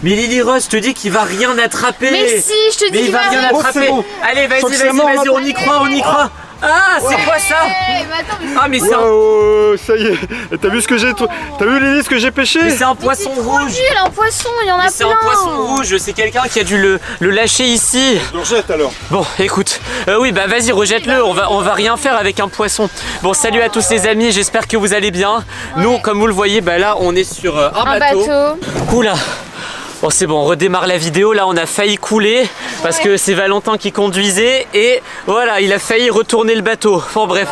Mais Lily Rose te dit qu'il va rien attraper. Mais si, je te dis qu'il va rien attraper. Bon. Allez, vas-y, on y croit, on y croit. Ah, c'est quoi ça? Ah, mais c'est un... ça y est. T'as vu ce que j'ai... T'as vu Lily ce que j'ai pêché? Mais c'est un poisson rouge. Nul, un poisson, il y en a plein. C'est un poisson rouge, c'est quelqu'un qui a dû le lâcher ici. Je le rejette alors. Bon, écoute, oui, bah vas-y, rejette-le, on va rien faire avec un poisson. Bon, salut à tous les amis, j'espère que vous allez bien. Nous, comme vous le voyez, bah là, on est sur un bateau. Oula. Bon, c'est bon, on redémarre la vidéo. Là, on a failli couler parce que c'est Valentin qui conduisait et voilà, il a failli retourner le bateau. Bon, bref.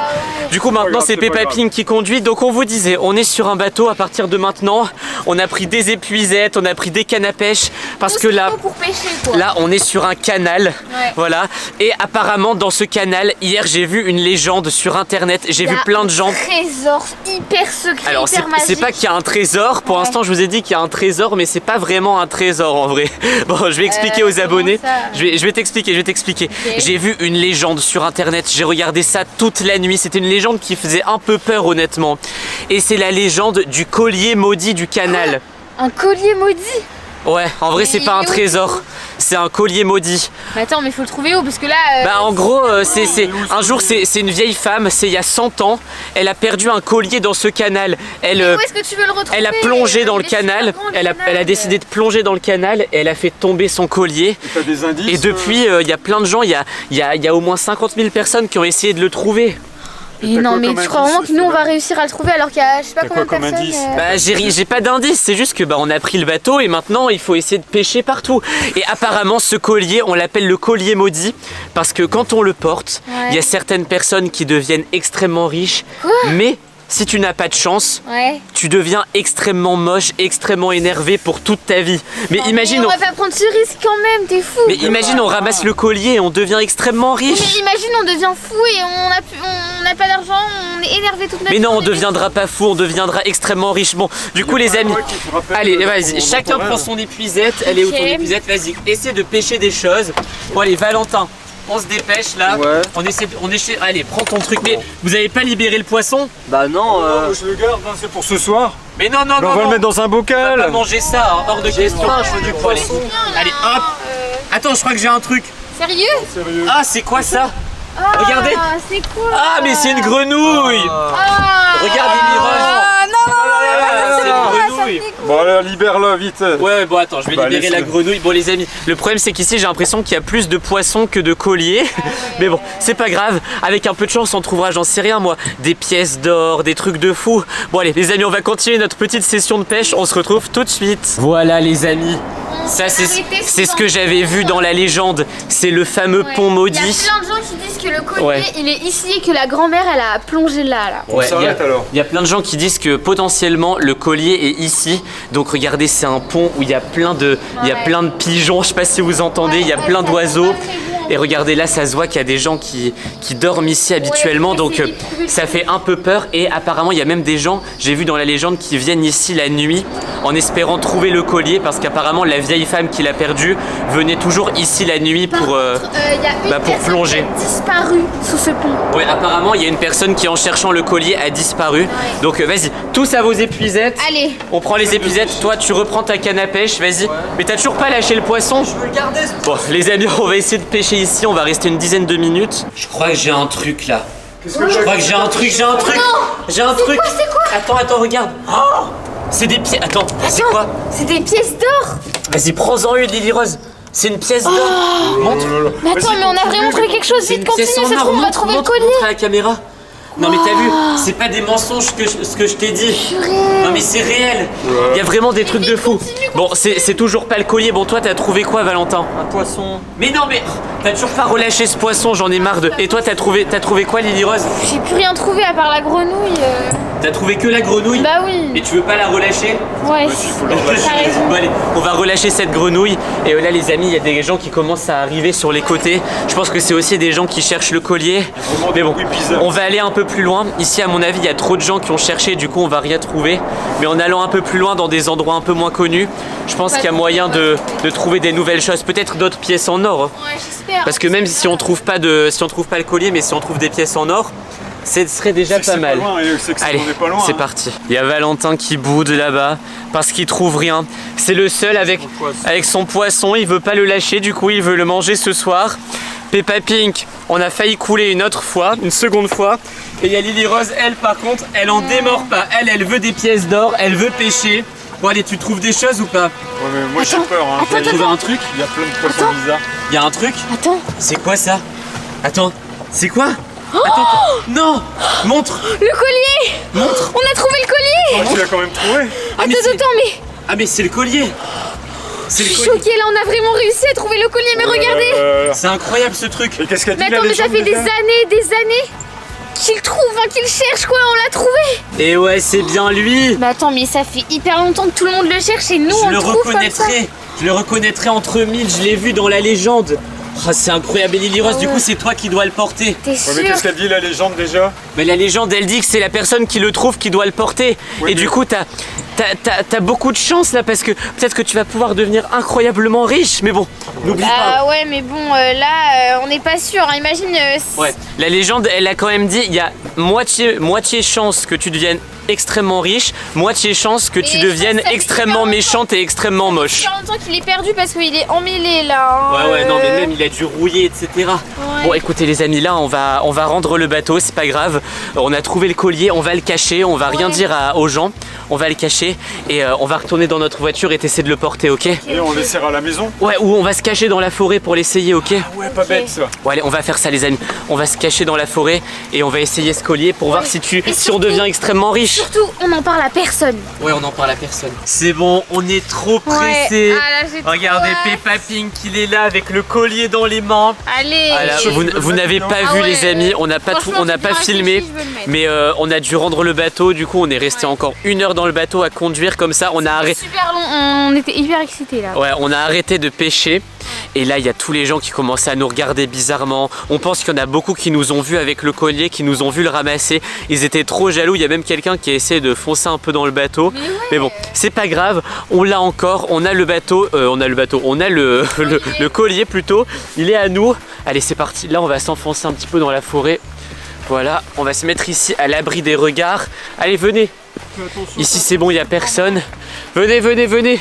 Du coup, maintenant, c'est Peppa Pig qui conduit. Donc, on vous disait, on est sur un bateau à partir de maintenant. On a pris des épuisettes, on a pris des cannes à pêche parce que là, pour pêcher, quoi. Là, on est sur un canal. Voilà. Et apparemment, dans ce canal, hier, j'ai vu une légende sur internet. J'ai vu plein de gens. Un trésor hyper secret. Alors, c'est pas qu'il y a un trésor. Pour l'instant, je vous ai dit qu'il y a un trésor, mais c'est pas vraiment un trésor en vrai. Bon, je vais expliquer aux abonnés. Je vais t'expliquer. Okay. J'ai vu une légende sur internet. J'ai regardé ça toute la nuit. C'était une légende qui faisait un peu peur, honnêtement. Et c'est la légende du collier maudit du canal. Un collier maudit? Ouais, en vrai, c'est pas un trésor. C'est un collier maudit. Mais attends, mais faut le trouver où? Parce que là... Bah en gros, un jour, c'est une vieille femme, c'est il y a 100 ans. Elle a perdu un collier dans ce canal. Où est-ce que tu veux le retrouver? Elle a plongé dans le canal. Elle a décidé de plonger dans le canal et elle a fait tomber son collier. T'as des indices? Et depuis, il y a plein de gens, il y a au moins 50 000 personnes qui ont essayé de le trouver. Et non, mais tu crois vraiment que nous on va réussir à le trouver alors qu'il y a je sais pas combien de personnes Bah j'ai pas d'indice, c'est juste que on a pris le bateau et maintenant il faut essayer de pêcher partout. Et apparemment ce collier, on l'appelle le collier maudit parce que quand on le porte, il y a certaines personnes qui deviennent extrêmement riches, mais si tu n'as pas de chance, tu deviens extrêmement moche, extrêmement énervé pour toute ta vie. Mais imagine... on va pas prendre ce risque quand même, t'es fou. Mais imagine on ramasse le collier et on devient extrêmement riche. Mais imagine on devient fou et on n'a pas d'argent, on est énervé toute notre vie. Mais non, on deviendra pas fou, on deviendra extrêmement riche. Bon, du coup les amis, allez, vas-y, chacun prend son épuisette. Elle est où ton épuisette? Vas-y, essaie de pêcher des choses. Bon allez, Valentin. On se dépêche là, on essaie. Allez, prends ton truc. Mais vous avez pas libéré le poisson? Bah non, je le garde, c'est pour ce soir. Mais non, on va le mettre dans un bocal. On va pas manger ça, hein, hors de question. Du poisson. Allez, hop. Attends, je crois que j'ai un truc. Sérieux? Ah, c'est quoi ça? Regardez. C'est quoi? Ah, mais c'est une grenouille. Regarde, Lily Rose. C'est une grenouille. Bon allez, libère-la vite. Ouais, bon attends, je vais libérer la grenouille. Bon les amis, le problème c'est qu'ici j'ai l'impression qu'il y a plus de poissons que de colliers. Mais bon, c'est pas grave, avec un peu de chance on trouvera, j'en sais rien moi, des pièces d'or, des trucs de fou. Bon allez les amis, on va continuer notre petite session de pêche, on se retrouve tout de suite. Voilà les amis, ça c'est ce que j'avais vu dans la légende, c'est le fameux pont maudit. Il y a plein de gens qui disent que le collier il est ici et que la grand-mère elle a plongé là. On s'arrête alors. Il y a plein de gens qui disent que potentiellement le collier est ici. Donc regardez, c'est un pont où il y a plein de, pigeons, je sais pas si vous entendez, il y a plein d'oiseaux. Et regardez là, ça se voit qu'il y a des gens qui dorment ici habituellement, donc ça fait un peu peur. Et apparemment, il y a même des gens, j'ai vu dans la légende, qui viennent ici la nuit en espérant trouver le collier, parce qu'apparemment la vieille femme qui l'a perdu venait toujours ici la nuit pour plonger. Qui a disparu sous ce pont. Oui, apparemment, il y a une personne qui en cherchant le collier a disparu. Donc vas-y, tous à vos épuisettes. Allez. On prend les épuisettes, toi tu reprends ta canne à pêche, vas-y. Mais t'as toujours pas lâché le poisson? Je veux le garder. Bon, les amis, on va essayer de pêcher ici, on va rester une dizaine de minutes. Je crois que j'ai un truc là. Je crois que j'ai un truc. J'ai un truc. C'est quoi? Attends, regarde. Oh, c'est des pièces. Attends, c'est quoi? C'est des pièces d'or. Vas-y, prends-en une, Lily Rose. C'est une pièce d'or. Montre. Mais attends, mais on a vraiment trouvé quelque chose. Vite, continue, c'est trop, on va trouver le collier. Montre à la caméra. Non mais t'as vu, c'est pas des mensonges ce que je t'ai dit. Non mais c'est réel. Il y a vraiment des trucs de fou. Bon, c'est toujours pas le collier. Bon, toi t'as trouvé quoi, Valentin? Un poisson. Mais non mais t'as toujours pas relâché ce poisson, j'en ai marre de. Et toi t'as trouvé quoi, Lily Rose? J'ai plus rien trouvé à part la grenouille. T'as trouvé que la grenouille? Bah oui. Et tu veux pas la relâcher? Ouais. T'as raison. Bon, allez, on va relâcher cette grenouille. Et là les amis, il y a des gens qui commencent à arriver sur les côtés. Je pense que c'est aussi des gens qui cherchent le collier. Mais bon, on va aller un peu plus loin. Ici à mon avis il y a trop de gens qui ont cherché, du coup on va rien trouver. Mais en allant un peu plus loin dans des endroits un peu moins connus, je pense qu'il y a moyen de trouver des nouvelles choses. Peut-être d'autres pièces en or. Ouais, j'espère. Parce que même si on trouve pas le collier, mais si on trouve des pièces en or, Ce serait déjà pas mal. Allez, pas loin, c'est parti. Il y a Valentin qui boude là-bas parce qu'il trouve rien. C'est le seul avec son poisson, il veut pas le lâcher, du coup il veut le manger ce soir. Peppa Pink, on a failli couler une autre fois, une seconde fois. Et il y a Lily Rose, elle par contre, elle en démord pas. Elle veut des pièces d'or, elle veut pêcher. Bon allez, tu trouves des choses ou pas? Ouais, mais moi j'ai peur. Hein. Tu as trouvé un truc? Il y a plein de poissons bizarres. Il y a un truc? Attends. C'est quoi ça? Attends, c'est quoi? Attends, non! Montre! Le collier! Montre! On a trouvé le collier! Oh, tu l'as quand même trouvé? Ah mais c'est le collier! C'est Je le suis collier! choquée là, on a vraiment réussi à trouver le collier, mais regardez! C'est incroyable ce truc! Et qu'est-ce qu'elle dit Mais attends, mais ça fait des années qu'il trouve, hein, qu'il cherche quoi, on l'a trouvé! Et ouais, c'est bien lui! Mais attends, mais ça fait hyper longtemps que tout le monde le cherche et nous on le trouve comme ça. Je le reconnaîtrai entre mille, je l'ai vu dans la légende! Ah, c'est incroyable, et Lily Rose, du coup c'est toi qui dois le porter. T'es Ouais, sûr? mais qu'est-ce qu'elle dit la légende déjà? Mais la légende elle dit que c'est la personne qui le trouve qui doit le porter. Oui, et du coup t'as beaucoup de chance là parce que peut-être que tu vas pouvoir devenir incroyablement riche. Mais bon, n'oublie pas. Ouais, mais bon, là, on n'est pas sûr. Hein. Imagine. Ouais, la légende elle a quand même dit il y a moitié chance que tu deviennes extrêmement riche, moitié chance que tu Mais deviennes ça fait extrêmement super méchante et extrêmement moche. Ça fait longtemps qu'il est perdu parce qu'il est emmêlé là. Hein. Ouais, non, mais même il a dû rouiller, etc. Ouais. Bon, écoutez, les amis, là, on va rendre le bateau, c'est pas grave. On a trouvé le collier, on va le cacher, on va rien dire aux gens. On va le cacher et on va retourner dans notre voiture et t'essaies de le porter, ok? Et on laissera à la maison? Ouais, ou on va se cacher dans la forêt pour l'essayer, ok? Ouais, pas bête ça. Bon, allez, on va faire ça, les amis. On va se cacher dans la forêt et on va essayer ce collier pour voir si on devient extrêmement riche. Surtout, on n'en parle à personne. Ouais, on en parle à personne. C'est bon, on est trop pressé. Ouais. Ah, là, j'ai trop Regardez hâte. Peppa Pink, il est là avec le collier dans les mains. Allez. Ah là, vous n'avez pas vu, ouais. les amis, on n'a pas tout, on n'a pas filmé, mais on a dû rendre le bateau. Du coup, on est resté encore 1 heure dans le bateau à conduire comme ça. On a arrêté. Super long, on était hyper excités là. Ouais, on a arrêté de pêcher. Et là, il y a tous les gens qui commençaient à nous regarder bizarrement. On pense qu'il y en a beaucoup qui nous ont vus avec le collier, qui nous ont vu le ramasser. Ils étaient trop jaloux. Il y a même quelqu'un qui a essayé de foncer un peu dans le bateau. Mais bon, c'est pas grave. On l'a encore. On a le bateau. On a le collier plutôt. Il est à nous. Allez, c'est parti. Là, on va s'enfoncer un petit peu dans la forêt. Voilà, on va se mettre ici à l'abri des regards. Allez, venez. Ici, c'est bon, il n'y a personne. Venez.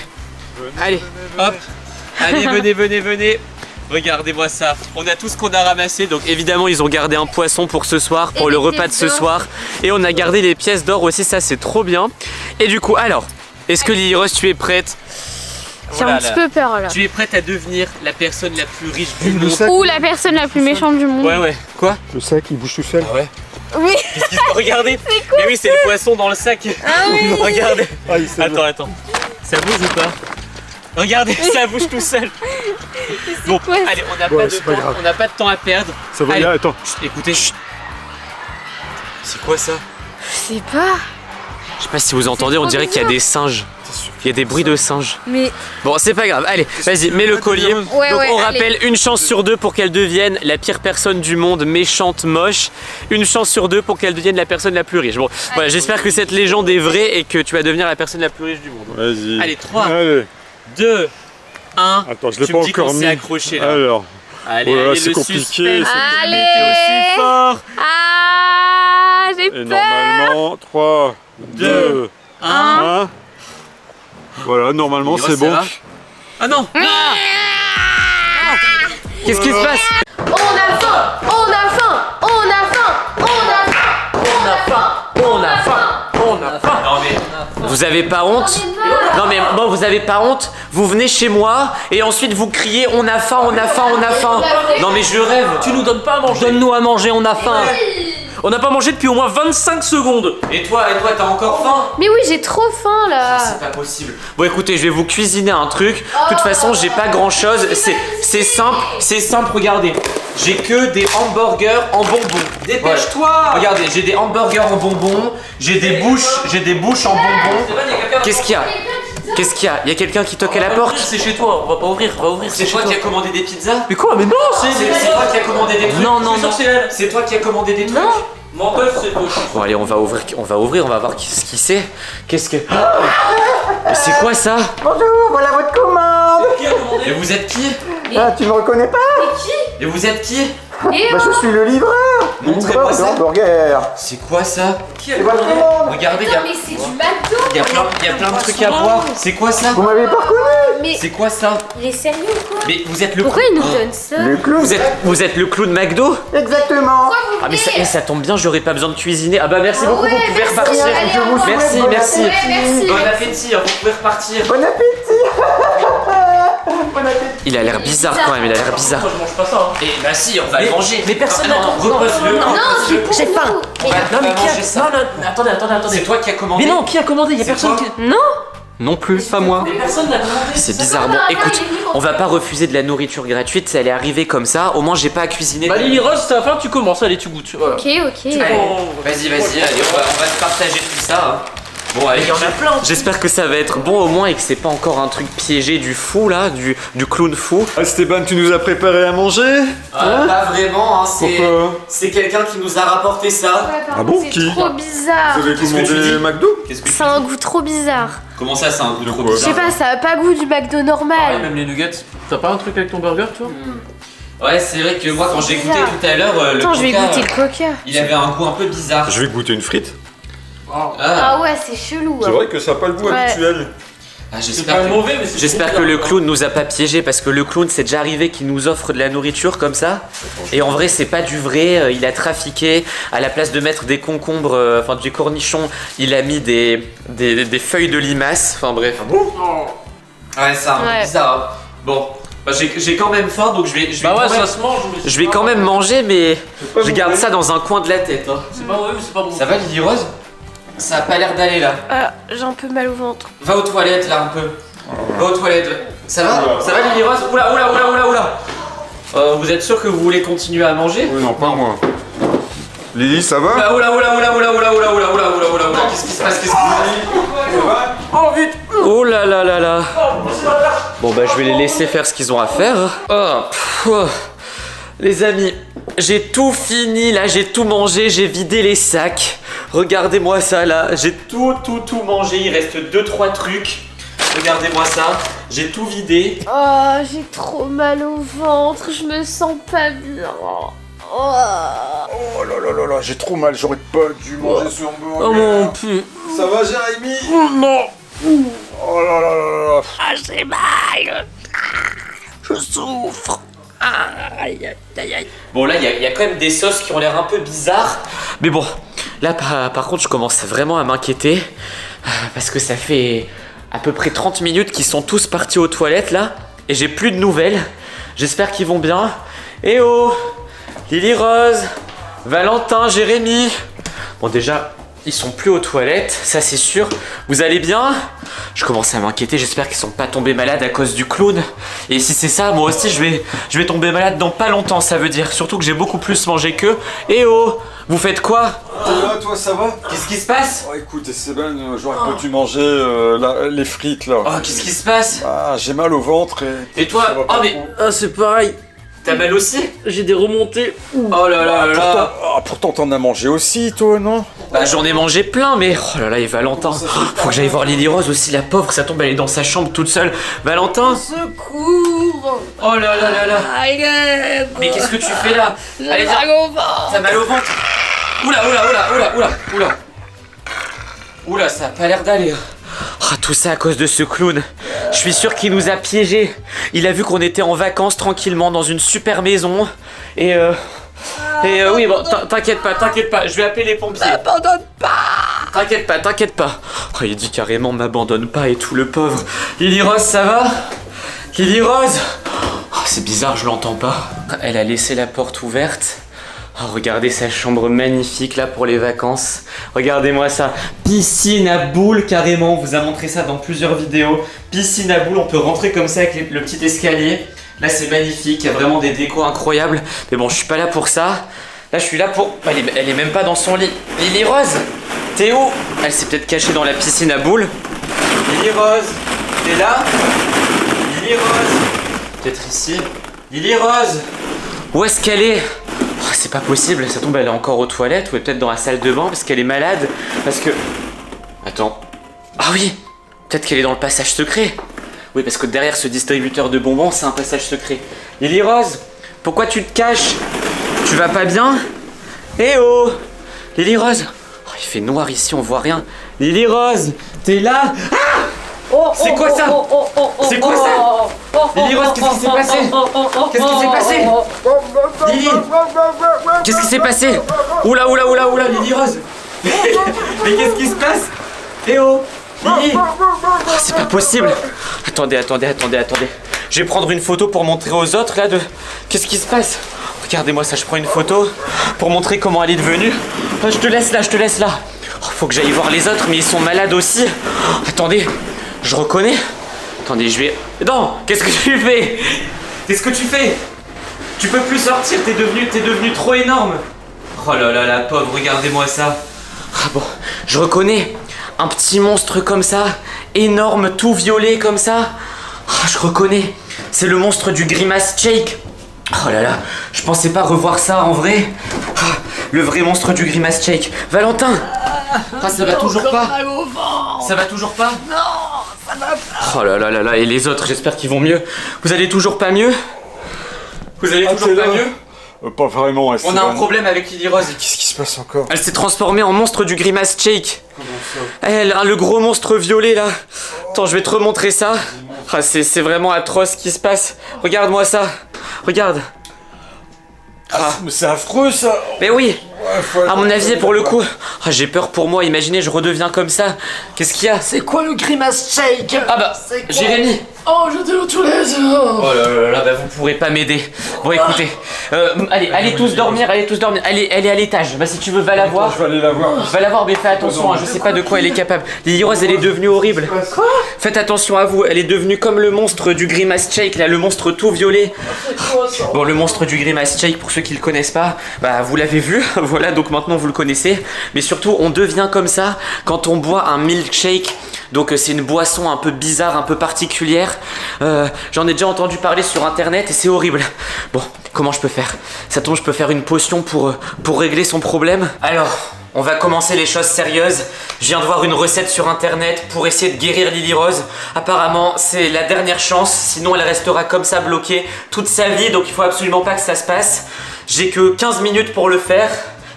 Allez, hop. Allez, venez. Regardez-moi ça. On a tout ce qu'on a ramassé. Donc évidemment, ils ont gardé un poisson pour ce soir, pour le repas de ce soir. Et on a gardé les pièces d'or aussi, ça c'est trop bien. Et du coup, alors, est-ce que Lily Rose, tu es prête? J'ai un petit peu peur là. Tu es prête à devenir la personne la plus riche du monde? Ou la personne la plus méchante du monde. Ouais. Quoi? Le sac il bouge tout seul. Ah ouais. Oui. Qu'est-ce qui se passe? Regardez. Mais oui, c'est le poisson dans le sac. Ah oui. Regardez. Ah, il s'est Attends. Ça bouge ou pas? Regardez, ça bouge tout seul. Bon, quoi, ça? allez, on n'a pas de temps à perdre. Ça va, Allez. attends. Chut, écoutez. Chut. C'est quoi ça? Je sais pas. Je sais pas si vous entendez, on dirait qu'il y a des singes. Il y a des bruits de singes. Mais Bon, c'est pas grave. Allez, vas-y, mets le collier. Donc on rappelle, une chance sur 2 pour qu'elle devienne la pire personne du monde, méchante, moche. Une chance sur 2 pour qu'elle devienne la personne la plus riche. Bon, voilà, j'espère que cette légende est vraie et que tu vas devenir la personne la plus riche du monde. Vas-y. Allez, 3, Allez. 2, 1. Attends, je l'ai Tu pas me dis encore qu'on mis. s'est accroché là. Alors. Allez, Oh là là, allez, c'est le compliqué, suspense. c'est Allez. T'es aussi fort. ah, j'ai Et peur. normalement, 3, 2, 1. Voilà, normalement Lily c'est Rose, ça bon. va? Ah non. Qu'est-ce qui se passe? On a faim, on a faim, on a faim, on a faim. Non mais vous avez pas honte? Non mais bon, vous avez pas honte? Vous venez chez moi et ensuite vous criez on a faim, on a faim, on a faim. Non mais je rêve. Tu nous donnes pas à manger. Donne-nous à manger, on a faim. On n'a pas mangé depuis au moins 25 secondes. Et toi t'as encore faim? Mais oui, j'ai trop faim là. C'est pas possible. Bon écoutez, je vais vous cuisiner un truc. De toute façon, j'ai pas grand chose. C'est simple, regardez. J'ai que des hamburgers en bonbons. Dépêche-toi. Regardez, j'ai des hamburgers en bonbons, j'ai des bouches en bonbons. Qu'est-ce qu'il y a? Qu'est-ce qu'il y a? Il y a quelqu'un qui toque à la porte? C'est chez toi, on va pas ouvrir, va ouvrir. C'est toi qui as commandé des pizzas? Mais quoi? Mais non, C'est toi qui as commandé des trucs? Non, c'est elle. C'est toi qui as commandé des trucs? Mon bœuf, c'est toi. Bon allez, on va ouvrir, on va voir ce qui c'est. Qu'est-ce que... Mais c'est quoi ça? Bonjour, voilà votre commande. Qui a commandé? Et vous êtes qui? Ah, tu me reconnais pas? Et vous êtes qui? Bah, je suis le livreur. Montrez-moi ça. Hamburger. C'est quoi ça? Qui a C'est votre commandé? commande. Regardez, Attends, mais c'est du McDo. il y a plein de trucs à voir. C'est quoi ça? Vous m'avez pas reconnu? Mais C'est quoi ça? il est sérieux ou quoi? Mais vous êtes le Pourquoi clown. il nous donne ça? Le clown. Vous êtes le clown McDo? Exactement. Pourquoi vous Ah mais venez? ça tombe bien, j'aurais pas besoin de cuisiner. Ah bah merci beaucoup, ouais, vous pouvez merci. repartir. Allez, Je vous souhaite Merci, bon merci. Ouais, merci. Bon appétit, hein, vous pouvez repartir. Bon appétit. Bon appétit. Il a l'air bizarre quand même, il a l'air bizarre. Moi je mange pas ça. Hein. Et bah si, on va le manger. mais personne Ah, n'a non, compris. repose-le. Non, repose-le. j'ai faim. On va Non mais qui manger a ça. Non, attendez. C'est toi qui as commandé? Mais non, qui a commandé? Y'a C'est personne toi qui. Non. Non plus, pas moi. Mais personne n'a commandé. C'est bizarre. Non, Bon, non, écoute, il est venu on va pas refuser de la nourriture gratuite, elle est arrivée comme ça. Au moins, j'ai pas à cuisiner. Bah Lily Rose, c'est la fin, tu commences, allez, tu goûtes. Voilà. Ok, ok. Allez, vas-y, allez, on va se partager tout ça. Hein. Bon, allez, Il y en a plein. j'espère que ça va être bon au moins et que c'est pas encore un truc piégé du fou là, du clown fou. Ah, Stéban, tu nous as préparé à manger? Pas vraiment, hein, Pourquoi? c'est quelqu'un qui nous a rapporté ça. Ah bon, C'est qui? trop bizarre. Vous avez Qu'est-ce que tu commandé dis? McDo? Qu'est-ce que C'est un goût trop bizarre. Comment ça, c'est un goût trop quoi? Je sais pas, ça a pas goût du McDo Ouais, normal. même les nuggets. T'as pas un truc avec ton burger, toi? Ouais, c'est vrai que moi, quand j'ai goûté bizarre. tout à l'heure, le Attends, je vais coca, goûter le coca. il avait un goût un peu bizarre. Je vais goûter une frite. Ah, Ah ouais, c'est chelou. C'est hein. vrai que ça n'a pas le goût Ouais. habituel. ah, C'est j'espère pas que... mauvais, mais c'est. J'espère que le clown nous a pas piégé parce que le clown c'est déjà arrivé qu'il nous offre de la nourriture comme ça et en vrai c'est pas du vrai, il a trafiqué à la place de mettre des concombres, enfin du cornichon, il a mis des feuilles de limace, enfin bref. Ouais c'est un peu Ouais. bizarre. Hein. Bon, bah, j'ai quand même faim donc je vais Bah ouais, quand même, ça se mange, mais. je vais quand même manger mais pas je garde mauvais. ça dans un coin de la tête. Hein. C'est pas mauvais, mais c'est pas bon. Ça va Lily Rose? Ça a pas l'air d'aller là. Ah, j'ai un peu mal au ventre. Va aux toilettes là un peu. Va aux toilettes. Ça va? Ça va Lily Rose? Oula. Vous êtes sûr que vous voulez continuer à manger? Oui, non, pas moi. Lily, ça va? Oula. Qu'est-ce qui se passe? Oh vite. Oh là là là là. Bon bah je vais les laisser faire ce qu'ils ont à faire. Les amis, j'ai tout fini là, j'ai tout mangé, j'ai vidé les sacs. Regardez-moi ça là, j'ai tout mangé, il reste 2-3 trucs. Regardez-moi ça, j'ai tout vidé. Oh, j'ai trop mal au ventre, je me sens pas bien. Oh. Oh là, j'ai trop mal, j'aurais pas dû manger ce hamburger. Oh mon pu. Ça va, Jérémy? Non. Oh là là. Ah, j'ai mal. Je souffre. Aïe. Bon là il y a quand même des sauces qui ont l'air un peu bizarres. Mais bon, là par contre je commence vraiment à m'inquiéter. Parce que ça fait à peu près 30 minutes qu'ils sont tous partis aux toilettes là. Et j'ai plus de nouvelles. J'espère qu'ils vont bien. Eh oh, Lily Rose, Valentin, Jérémy. Bon déjà, ils sont plus aux toilettes, ça c'est sûr. Vous allez bien? Je commence à m'inquiéter, j'espère qu'ils sont pas tombés malades à cause du clown. Et si c'est ça, moi aussi je vais tomber malade dans pas longtemps, ça veut dire. Surtout que j'ai beaucoup plus mangé qu'eux. Eh oh, vous faites quoi? Toi, ça va? Qu'est-ce qui se passe? Oh, écoute, Esteban, j'aurais pas dû manger les frites là. Oh, qu'est-ce qui se passe? Ah, j'ai mal au ventre et. Et toi? ça va pas Oh mais trop. Ah, c'est pareil. t'as mal aussi? J'ai des remontées. Oh là là là là. Pourtant t'en as mangé aussi, toi, non? Bah j'en ai mangé plein mais oh là là et Valentin, faut que j'aille voir Lily Rose aussi, la pauvre, ça tombe, elle est dans sa chambre toute seule. Valentin? Secours. Oh là là là là. Aïe. Mais qu'est-ce que tu fais là? Allez viens, Mal au ventre. t'as mal au ventre? Oula, ça a pas l'air d'aller. Ah, tout ça à cause de ce clown. Je suis sûr qu'il nous a piégés. Il a vu qu'on était en vacances tranquillement dans une super maison. Et oui, bon, t'inquiète pas, je vais appeler les pompiers. M'abandonne pas. T'inquiète pas. Oh, il dit carrément m'abandonne pas et tout, le pauvre. Lily Rose, ça va? Lily Rose? Oh, c'est bizarre, je l'entends pas. Elle a laissé la porte ouverte. Oh, regardez sa chambre magnifique là pour les vacances. Regardez-moi ça. Piscine à boules carrément. On vous a montré ça dans plusieurs vidéos. Piscine à boules, on peut rentrer comme ça avec le petit escalier. Là c'est magnifique, il y a vraiment des décos incroyables. Mais bon, je suis pas là pour ça. Là je suis là pour... Elle est même pas dans son lit. Lily Rose, t'es où? Elle s'est peut-être cachée dans la piscine à boules. Lily Rose, t'es là? Lily Rose, peut-être ici. Lily Rose, où est-ce qu'elle est? Oh, c'est pas possible, ça tombe, elle est encore aux toilettes ou elle est peut-être dans la salle de bain parce qu'elle est malade. Parce que... Attends. Ah oui, peut-être qu'elle est dans le passage secret. Oui, parce que derrière ce distributeur de bonbons, c'est un passage secret. Lily Rose, pourquoi tu te caches? Tu vas pas bien? Eh oh, Lily Rose. Oh, il fait noir ici, on voit rien. Lily Rose, t'es là? C'est quoi ça? C'est quoi ça? Lily Rose, qu'est-ce qui s'est passé? Qu'est-ce qui s'est passé? Lily, qu'est-ce qui s'est passé? Oula, Lily Rose. Mais qu'est-ce qui se passe? Eh oh, Lily. Oh, c'est pas possible. Attendez. Je vais prendre une photo pour montrer aux autres là de... Qu'est-ce qui se passe? Regardez-moi ça, je prends une photo pour montrer comment elle est devenue. Je te laisse là. Oh, faut que j'aille voir les autres, mais ils sont malades aussi. Oh, attendez, je reconnais. Attendez, je vais... Non, qu'est-ce que tu fais? Qu'est-ce que tu fais? Tu peux plus sortir, t'es devenu trop énorme. Oh là là, la pauvre, regardez-moi ça. Ah bon, je reconnais un petit monstre comme ça, énorme, tout violet comme ça. Oh, je reconnais, c'est le monstre du Grimace Shake. Oh là là, je pensais pas revoir ça en vrai. Ah, le vrai monstre du Grimace Shake. Valentin. Ah, ça va toujours pas? Ça va toujours pas? Non, ça va pas. Oh là là, et les autres, j'espère qu'ils vont mieux. Vous allez toujours pas mieux? Vous allez toujours pas mieux? Pas vraiment. On a un problème avec Lily Rose. Qu'est-ce qui se passe encore? Elle s'est transformée en monstre du Grimace Shake. Comment ça? Elle, le gros monstre violet là. Attends, je vais te remontrer ça. Ah, c'est vraiment atroce ce qui se passe. Regarde-moi ça. Regarde. Ah, mais c'est affreux ça. Mais oui. Ouais, À mon avis, pour le coup, j'ai peur pour moi. Imaginez, je redeviens comme ça. Qu'est-ce qu'il y a? C'est quoi le Grimace Shake? Ah bah, C'est quoi? Jérémy. Oh, j'étais aux toilettes. Oh là là, bah vous pourrez pas m'aider. Bon écoutez, allez tous dormir, Elle est à l'étage. Bah si tu veux, va la voir. Je vais aller la voir. Va la voir, mais fais attention, hein, je sais pas de quoi elle est capable. Lily Rose, elle est devenue horrible. Quoi? Faites attention à vous, elle est devenue comme le monstre du Grimace Shake, là, le monstre tout violet. C'est quoi ça? Bon, le monstre du Grimace Shake, pour ceux qui le connaissent pas, bah vous l'avez vu, voilà, donc maintenant vous le connaissez. Mais surtout, on devient comme ça quand on boit un milkshake. Donc c'est une boisson un peu bizarre, un peu particulière. J'en ai déjà entendu parler sur internet et c'est horrible. Bon, comment je peux faire? Ça tombe, je peux faire une potion pour régler son problème. Alors, on va commencer les choses sérieuses. Je viens de voir une recette sur internet pour essayer de guérir Lily Rose. Apparemment, c'est la dernière chance, sinon elle restera comme ça bloquée toute sa vie. Donc il faut absolument pas que ça se passe. J'ai que 15 minutes pour le faire.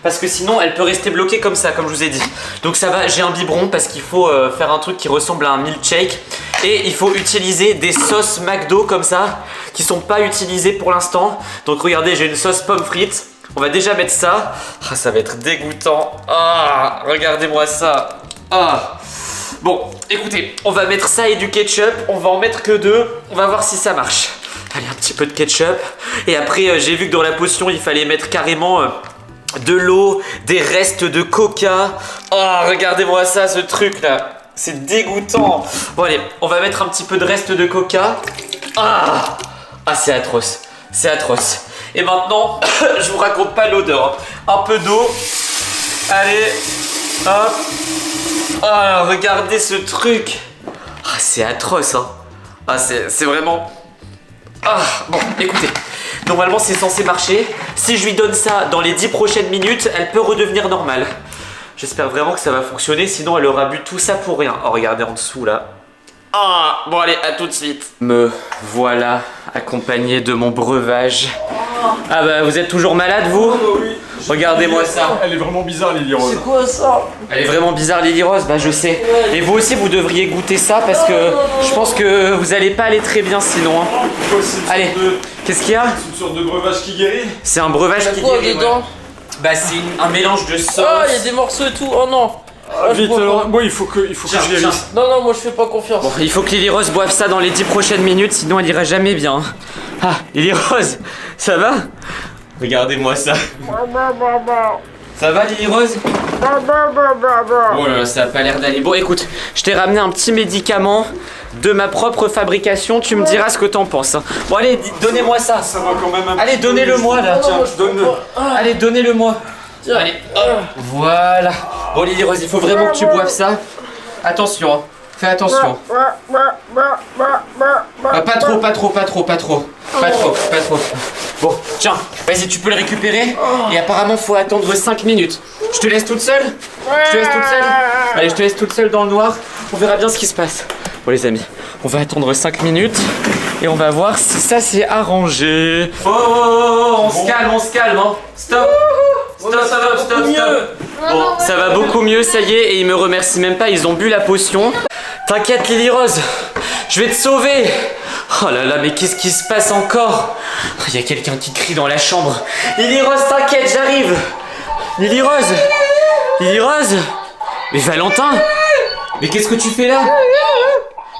Parce que sinon elle peut rester bloquée comme ça, comme je vous ai dit. Donc ça va, j'ai un biberon parce qu'il faut faire un truc qui ressemble à un milkshake. Et il faut utiliser des sauces McDo comme ça, qui sont pas utilisées pour l'instant. Donc regardez, j'ai une sauce pomme frites. On va déjà mettre ça. Ah, ça va être dégoûtant. Ah, regardez-moi ça. Ah. Bon, écoutez, on va mettre ça et du ketchup. On va en mettre que 2. On va voir si ça marche. Allez, un petit peu de ketchup. Et après, j'ai vu que dans la potion, il fallait mettre carrément... de l'eau, des restes de coca. Oh, regardez-moi ça, ce truc là. C'est dégoûtant. Bon allez, on va mettre un petit peu de restes de coca. Ah, c'est atroce. C'est atroce. Et maintenant, je vous raconte pas l'odeur. Un peu d'eau. Allez, hop. Ah, regardez ce truc. Ah, c'est atroce, hein. Ah, c'est vraiment... Ah, bon, écoutez. Normalement c'est censé marcher. Si je lui donne ça dans les 10 prochaines minutes, elle peut redevenir normale. J'espère vraiment que ça va fonctionner, sinon elle aura bu tout ça pour rien. Oh, regardez en dessous là. Ah, bon allez, à tout de suite. Me voilà accompagné de mon breuvage. Ah bah vous êtes toujours malade vous? Oui. Regardez-moi ça. Elle est vraiment bizarre Lily Rose. C'est quoi ça? Elle est vraiment bizarre Lily Rose, bah je sais. Et vous aussi vous devriez goûter ça parce que je pense que vous allez pas aller très bien sinon. Hein. Quoi, c'est une Allez, sorte de... qu'est-ce qu'il y a? C'est une sorte de breuvage qui guérit. C'est un breuvage qui Quoi guérit. dedans? Ouais. Bah c'est un mélange de sauce. Ah, il y a des morceaux et tout. Oh non. Vite, alors, moi il faut que Tiens, je guérisse. Non, moi je fais pas confiance. Bon, il faut que Lily Rose boive ça dans les 10 prochaines minutes, sinon elle ira jamais bien. Ah, Lily Rose, ça va? Regardez-moi ça. Ça va Lily Rose? Oh là là, ça a pas l'air d'aller. Bon écoute, je t'ai ramené un petit médicament de ma propre fabrication, tu me diras ce que t'en penses. Bon allez, donnez-moi ça. Ça va quand même un Allez, petit peu donnez-le-moi là. Non, moi, je peux donne-le. pas. Allez, donnez-le-moi. Allez, hop. Voilà. Bon Lily Rose, il faut vraiment que tu boives ça. Attention, hein. Fais attention. Ah, pas trop. Bon, tiens, vas-y, tu peux le récupérer. Et apparemment, faut attendre 5 minutes. Je te laisse toute seule? Allez, je te laisse toute seule dans le noir. On verra bien ce qui se passe. Bon les amis, on va attendre 5 minutes. Et on va voir si ça s'est arrangé. Oh, on se calme, hein. Stop. Stop, stop. Bon, ça va beaucoup mieux, ça y est, et ils me remercient même pas, ils ont bu la potion. T'inquiète Lily Rose, je vais te sauver. Oh là là, mais qu'est-ce qui se passe encore? Il y a quelqu'un qui crie dans la chambre. Lily Rose, t'inquiète, j'arrive. Lily Rose. Lily Rose. Mais Valentin. Mais qu'est-ce que tu fais là?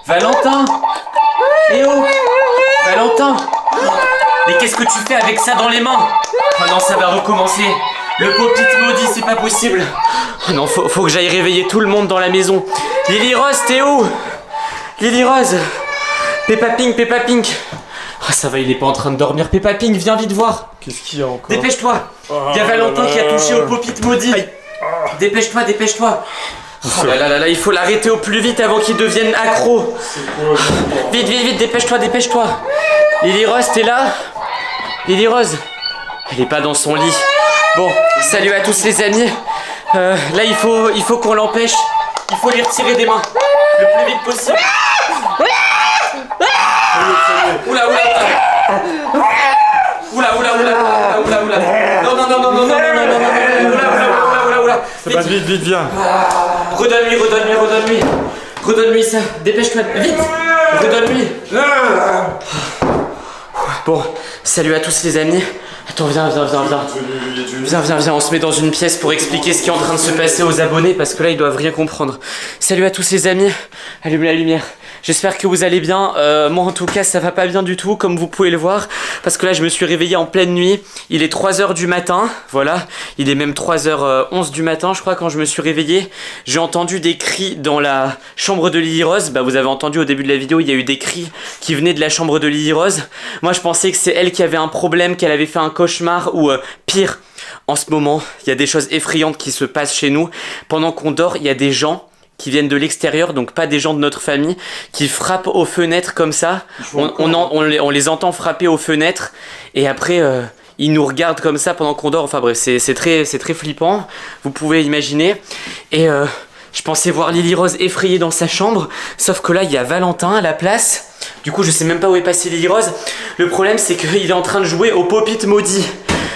Valentin. Eh oh. Valentin. Mais qu'est-ce que tu fais avec ça dans les mains? Oh non, ça va recommencer. Le pop-it maudit, c'est pas possible. Oh non, faut que j'aille réveiller tout le monde dans la maison. Lily Rose, t'es où? Lily Rose. Peppa Pink. Oh, ça va, il est pas en train de dormir. Peppa Pink, viens vite voir. Qu'est-ce qu'il y a encore? Dépêche-toi. Il y a Valentin qui a touché au pop-it maudit. Dépêche-toi. Oh là là, il faut l'arrêter au plus vite avant qu'il devienne accro. Vite, dépêche-toi. Lily Rose, t'es là? Lily Rose. Elle est pas dans son lit. Bon, salut à tous les amis. Là, il faut qu'on l'empêche. Il faut lui retirer des mains. Le plus vite possible. Oula. Non. Oula. Ça va vite, viens. Redonne-lui ça. Dépêche-toi, vite. Redonne-lui. Bon, salut à tous les amis. Attends, viens, on se met dans une pièce pour expliquer ce qui est en train de se passer aux abonnés parce que là ils doivent rien comprendre. Salut à tous les amis, allume la lumière. J'espère que vous allez bien, moi en tout cas ça va pas bien du tout comme vous pouvez le voir. Parce que là je me suis réveillé en pleine nuit, il est 3h du matin, voilà. Il est même 3h11 du matin je crois quand je me suis réveillé. J'ai entendu des cris dans la chambre de Lily Rose. Bah vous avez entendu au début de la vidéo, il y a eu des cris qui venaient de la chambre de Lily Rose. Moi je pensais que c'est elle qui avait un problème, qu'elle avait fait un cauchemar ou pire. En ce moment, il y a des choses effrayantes qui se passent chez nous. Pendant qu'on dort, il y a des gens qui viennent de l'extérieur, donc pas des gens de notre famille, qui frappent aux fenêtres comme ça. On les entend frapper aux fenêtres et après ils nous regardent comme ça pendant qu'on dort. Enfin bref, c'est très flippant, vous pouvez imaginer. Et je pensais voir Lily Rose effrayée dans sa chambre, sauf que là il y a Valentin à la place. Du coup je sais même pas où est passé Lily Rose. Le problème c'est qu'il est en train de jouer au pop-it maudit.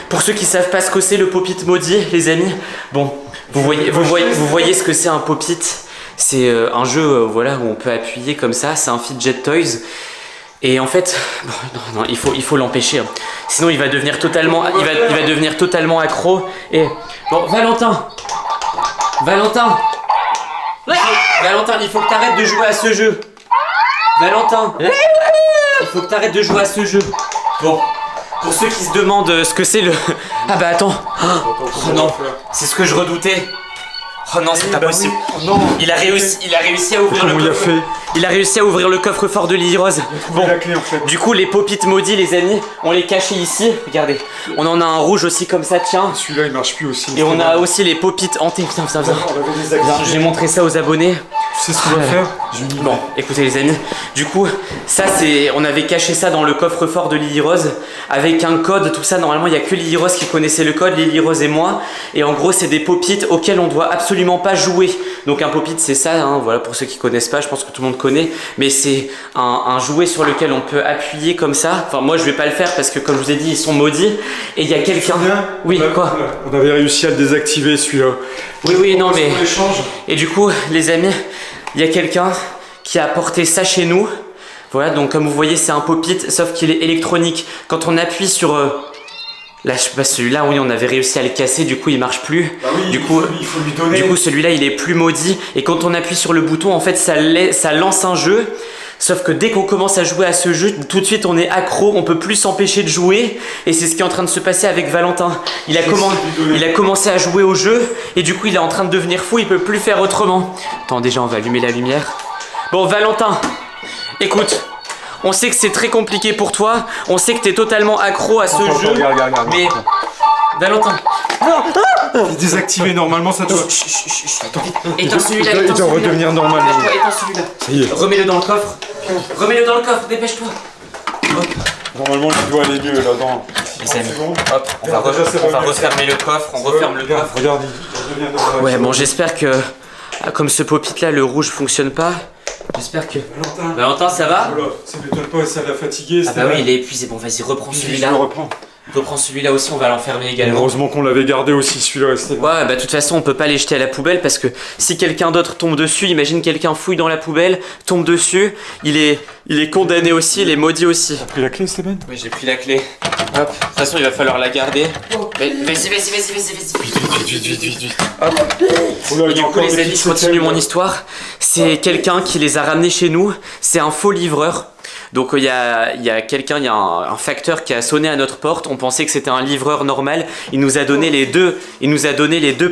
Pour ceux qui savent pas ce que c'est le pop-it maudit, les amis, bon, vous voyez ce que c'est un pop-it. C'est un jeu voilà, où on peut appuyer comme ça, c'est un fidget toys. Et en fait, bon, non, il faut l'empêcher. Hein. Sinon il va devenir totalement, il va devenir totalement accro. Et bon, Valentin, il faut que t'arrêtes de jouer à ce jeu. Valentin, il faut que t'arrêtes de jouer à ce jeu. Bon, pour ceux qui se demandent ce que c'est le... Ah bah attends. Oh non, c'est ce que je redoutais. Oh non, c'est pas possible. Oui. Oh non. Il a réussi à ouvrir le coffre. Il a réussi à ouvrir le coffre-fort de Lily Rose. Bon, la clé, en fait. Du coup les pop-it maudits les amis, on les cachait ici. Regardez, on en a un rouge aussi comme ça, tiens. Celui-là il marche plus aussi. Et on a aussi les pop-it hantés. Viens. J'ai montré ça aux abonnés. Tu sais ce qu'on va faire? Bon, écoutez les amis, du coup, ça c'est, on avait caché ça dans le coffre-fort de Lily Rose avec un code, tout ça. Normalement, il n'y a que Lily Rose qui connaissait le code, Lily Rose et moi. Et en gros, c'est des pop-it auxquels on doit absolument pas jouer. Donc un pop-it, c'est ça, hein, voilà, pour ceux qui connaissent pas, je pense que tout le monde connaît. Mais c'est un jouet sur lequel on peut appuyer comme ça. Enfin, moi, je vais pas le faire parce que, comme je vous ai dit, ils sont maudits. Et il y a quelqu'un... Oui, quoi? On avait réussi à le désactiver, celui-là. Oui, non, mais... Et du coup, les amis... Il y a quelqu'un qui a apporté ça chez nous. Voilà, donc comme vous voyez, c'est un pop-it, sauf qu'il est électronique. Quand on appuie sur... Là, je sais pas, celui-là, oui, on avait réussi à le casser, du coup, il marche plus. Bah oui, du coup, il faut lui donner. Du coup, celui-là, il est plus maudit. Et quand on appuie sur le bouton, en fait, ça lance un jeu. Sauf que dès qu'on commence à jouer à ce jeu, tout de suite on est accro, on peut plus s'empêcher de jouer. Et c'est ce qui est en train de se passer avec Valentin. Il a commencé à jouer au jeu et du coup il est en train de devenir fou, il peut plus faire autrement. Attends, déjà on va allumer la lumière. Bon Valentin, écoute, on sait que c'est très compliqué pour toi, on sait que t'es totalement accro à ce jeu. Regarde. Mais Valentin, il est désactivé normalement, ça doit... Attends, éteins celui-là. Il doit redevenir normal. Éteins celui-là. Ça y est. Remets-le dans le coffre. Dépêche-toi. Normalement, il doit aller mieux là-dedans. Les amis, hop, on va refermer le coffre, on referme le coffre. Regarde, il redevient normal. Ouais, bon, j'espère que, comme ce pop-it là, le rouge fonctionne pas. J'espère que... Valentin, ça va? Voilà, ça m'étonne pas, ça l'a fatigué. Ah bah oui, il est épuisé. Bon, vas-y, reprends celui-là. Je le reprends. Reprends celui-là aussi, on va l'enfermer également. Heureusement qu'on l'avait gardé aussi, celui-là. Ouais, bah de toute façon, on peut pas les jeter à la poubelle parce que si quelqu'un d'autre tombe dessus, imagine quelqu'un fouille dans la poubelle, tombe dessus, il est condamné aussi, il est maudit aussi. T'as pris la clé, Stéban? Oui, j'ai pris la clé. Hop, de toute façon, il va falloir la garder. Vas-y. Vite. Hop. Oh là, Et du coup, les amis, je continue mon histoire. C'est quelqu'un qui les a ramenés chez nous. C'est un faux livreur. Donc il y a quelqu'un, il y a un facteur qui a sonné à notre porte. On pensait que c'était un livreur normal. Il nous a donné les deux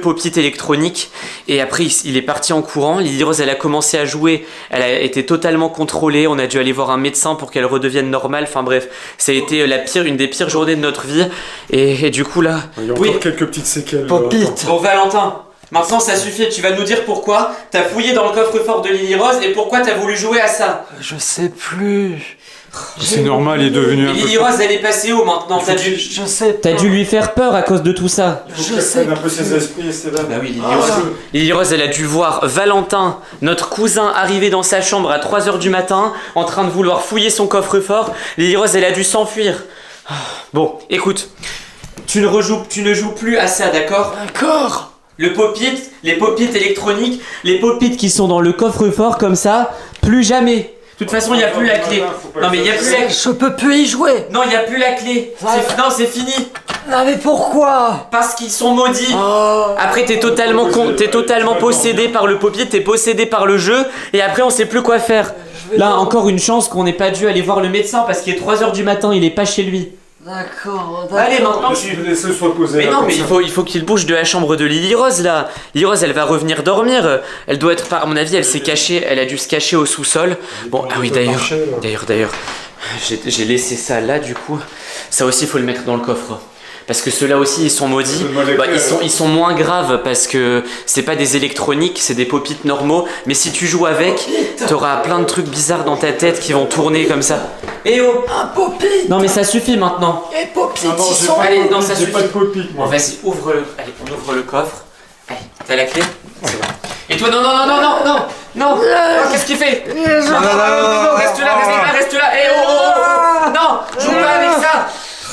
pop-it électroniques. Et après il est parti en courant. Lily Rose, elle a commencé à jouer. Elle a été totalement contrôlée. On a dû aller voir un médecin pour qu'elle redevienne normale. Enfin bref, ça a été une des pires journées de notre vie. Et du coup là, il y a encore quelques petites séquelles. Pop-it. Bon Valentin. Maintenant ça suffit, tu vas nous dire pourquoi t'as fouillé dans le coffre-fort de Lily Rose et pourquoi t'as voulu jouer à ça. Je sais plus. C'est normal, il est devenu un peu... Lily Rose, elle est passée où maintenant? Je sais pas. T'as dû lui faire peur à cause de tout ça. Je sais un peu ses esprits, Esteban. Bah oui, Lily Rose, elle a dû voir Valentin, notre cousin, arriver dans sa chambre à 3h du matin en train de vouloir fouiller son coffre-fort. Lily Rose, elle a dû s'enfuir. Bon, écoute, tu ne joues plus à ça, d'accord? D'accord. Le pop-it, les pop-it électroniques, les pop-it qui sont dans le coffre-fort comme ça, plus jamais. De toute façon, il n'y a plus la clé. Non mais il n'y a plus la clé. Je peux plus y jouer. Non, il n'y a plus la clé. Non, c'est fini. Non mais pourquoi? Parce qu'ils sont maudits. Oh. Après, t'es totalement possédé par le pop-it, t'es possédé par le jeu, et après, on sait plus quoi faire. Là, encore une chance qu'on n'ait pas dû aller voir le médecin parce qu'il est 3h du matin, il est pas chez lui. D'accord. Allez, maintenant tu... Mais non, mais il faut qu'il bouge de la chambre de Lily Rose là. Lily Rose, elle va revenir dormir. Elle doit être, à mon avis, elle s'est cachée. Elle a dû se cacher au sous-sol. Bon, ah oui, d'ailleurs, j'ai laissé ça là du coup. Ça aussi, il faut le mettre dans le coffre. Parce que ceux-là aussi, ils sont maudits. Bah, ils sont moins graves parce que c'est pas des électroniques, c'est des pop-it normaux. Mais si tu joues avec, t'auras plein de trucs bizarres dans ta tête qui vont tourner comme ça. Eh oh! Un pop-it. Non mais ça suffit maintenant. Et pop-it, ils sont... Allez, non, ça suffit. Pas de pop-it, moi. Bon, vas-y, ouvre-le. Allez, on ouvre le coffre. Allez, t'as la clé? C'est bon. Et toi, non, qu'est-ce qu'il fait? Non, reste là. Eh oh! Non, joue pas avec ça.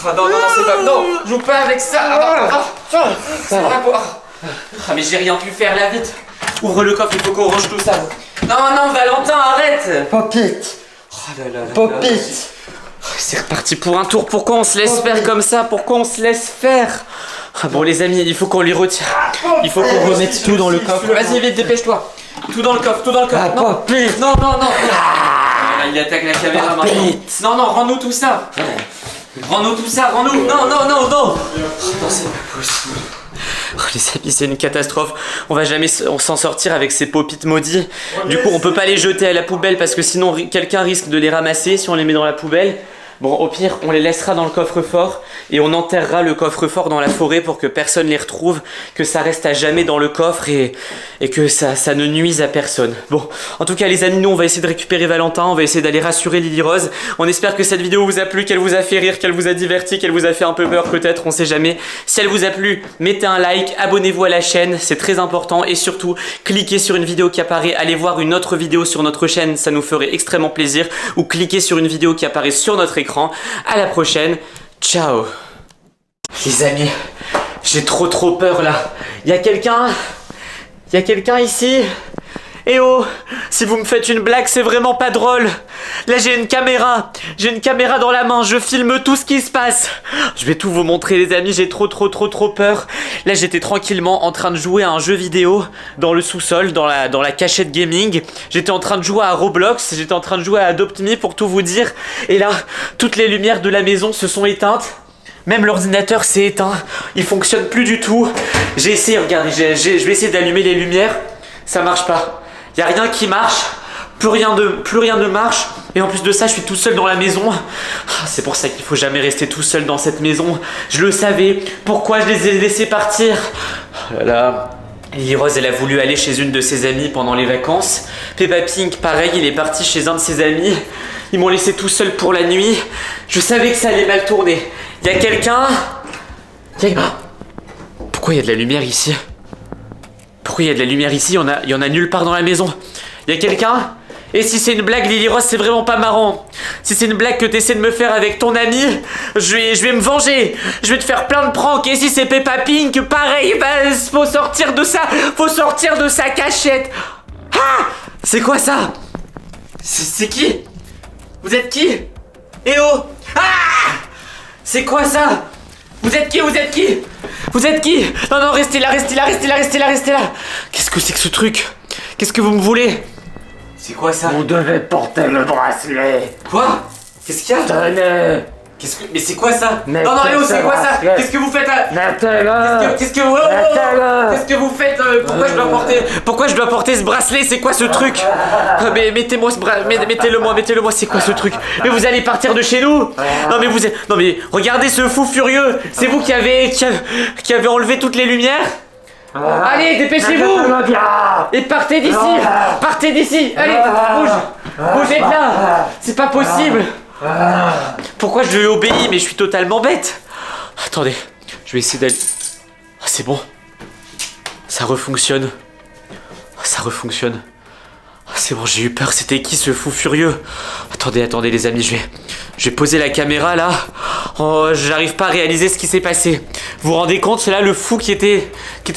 Non, c'est pas... Non, joue pas avec ça. Ça va pas. Ah, mais j'ai rien pu faire, là, vite. Ouvre le coffre, il faut qu'on range tout ça. Non, Valentin, arrête. Pop-it. Pop-it. C'est reparti pour un tour. Pourquoi on se laisse faire comme ça? Pourquoi on se laisse faire? Ah bon les amis, il faut qu'on lui retire. Il faut qu'on remette tout dans le coffre. Vas-y vite, dépêche-toi. Tout dans le coffre. Non. Ah, il attaque la caméra maintenant. Non, rends-nous tout ça. Rends-nous. Non, c'est pas possible. Oh, les amis, c'est une catastrophe. On va jamais s'en sortir avec ces pop-it maudits. Du coup, on peut pas les jeter à la poubelle parce que sinon quelqu'un risque de les ramasser si on les met dans la poubelle. Bon, au pire, on les laissera dans le coffre-fort et on enterrera le coffre-fort dans la forêt pour que personne les retrouve, que ça reste à jamais dans le coffre et que ça ne nuise à personne. Bon, en tout cas, les amis, nous, on va essayer de récupérer Valentin, on va essayer d'aller rassurer Lily Rose. On espère que cette vidéo vous a plu, qu'elle vous a fait rire, qu'elle vous a diverti, qu'elle vous a fait un peu peur peut-être, on sait jamais. Si elle vous a plu, mettez un like, abonnez-vous à la chaîne, c'est très important et surtout, cliquez sur une vidéo qui apparaît, allez voir une autre vidéo sur notre chaîne, ça nous ferait extrêmement plaisir, ou cliquez sur une vidéo qui apparaît sur notre écran. À la prochaine, ciao. Les amis, j'ai trop peur là. Y a quelqu'un ici? Eh oh, si vous me faites une blague, c'est vraiment pas drôle. Là, j'ai une caméra dans la main, je filme tout ce qui se passe. Je vais tout vous montrer les amis, j'ai trop peur. Là, j'étais tranquillement en train de jouer à un jeu vidéo dans le sous-sol, dans la cachette gaming. J'étais en train de jouer à Roblox, j'étais en train de jouer à Adopt Me pour tout vous dire. Et là, toutes les lumières de la maison se sont éteintes. Même l'ordinateur s'est éteint, il fonctionne plus du tout. J'ai essayé, regardez, je vais essayer d'allumer les lumières. Ça marche pas. Y a rien qui marche, plus rien ne marche. Et en plus de ça, je suis tout seul dans la maison. C'est pour ça qu'il faut jamais rester tout seul dans cette maison. Je le savais. Pourquoi je les ai laissés partir? Oh là là. Lily Rose, elle a voulu aller chez une de ses amies pendant les vacances. Peppa Pig, pareil, il est parti chez un de ses amis. Ils m'ont laissé tout seul pour la nuit. Je savais que ça allait mal tourner. Y a quelqu'un? Pourquoi il y a de la lumière ici? Pourquoi il y a de la lumière ici? Il y en a nulle part dans la maison. Il y a quelqu'un? Et si c'est une blague, Lily Rose, c'est vraiment pas marrant. Si c'est une blague que t'essaies de me faire avec ton ami, je vais me venger. Je vais te faire plein de pranks. Et si c'est Peppa Pink, pareil, bah, faut sortir de sa cachette. Ah! C'est quoi ça? C'est qui? Vous êtes qui? Eh oh! Ah! C'est quoi ça? Vous êtes qui? Vous êtes qui? Vous êtes qui? Non, non, restez là. Qu'est-ce que c'est que ce truc? Qu'est-ce que vous me voulez? C'est quoi ça? On devait porter le bracelet. Quoi? Qu'est-ce qu'il y a? Tenez. Mais c'est quoi ça? Mais non, Léo, c'est quoi ça? bracelet. Qu'est-ce que vous faites là? Mettez-le. Qu'est-ce que vous faites? Pourquoi je dois porter ce bracelet? C'est quoi ce truc? Mais mettez-moi ce bracelet, mettez-le-moi, c'est quoi ce truc? Mais vous allez partir de chez nous? Non mais regardez ce fou furieux! C'est vous qui avez enlevé toutes les lumières? Allez, dépêchez-vous! Et partez d'ici! Allez, bougez de là! C'est pas possible! Pourquoi je lui obéis? Mais je suis totalement bête! Attendez, je vais essayer d'aller... Ah, c'est bon. Ça refonctionne. Ah, c'est bon, j'ai eu peur. C'était qui ce fou furieux? Attendez les amis, je vais poser la caméra là. Oh, j'arrive pas à réaliser ce qui s'est passé. Vous vous rendez compte, c'est là le fou qui était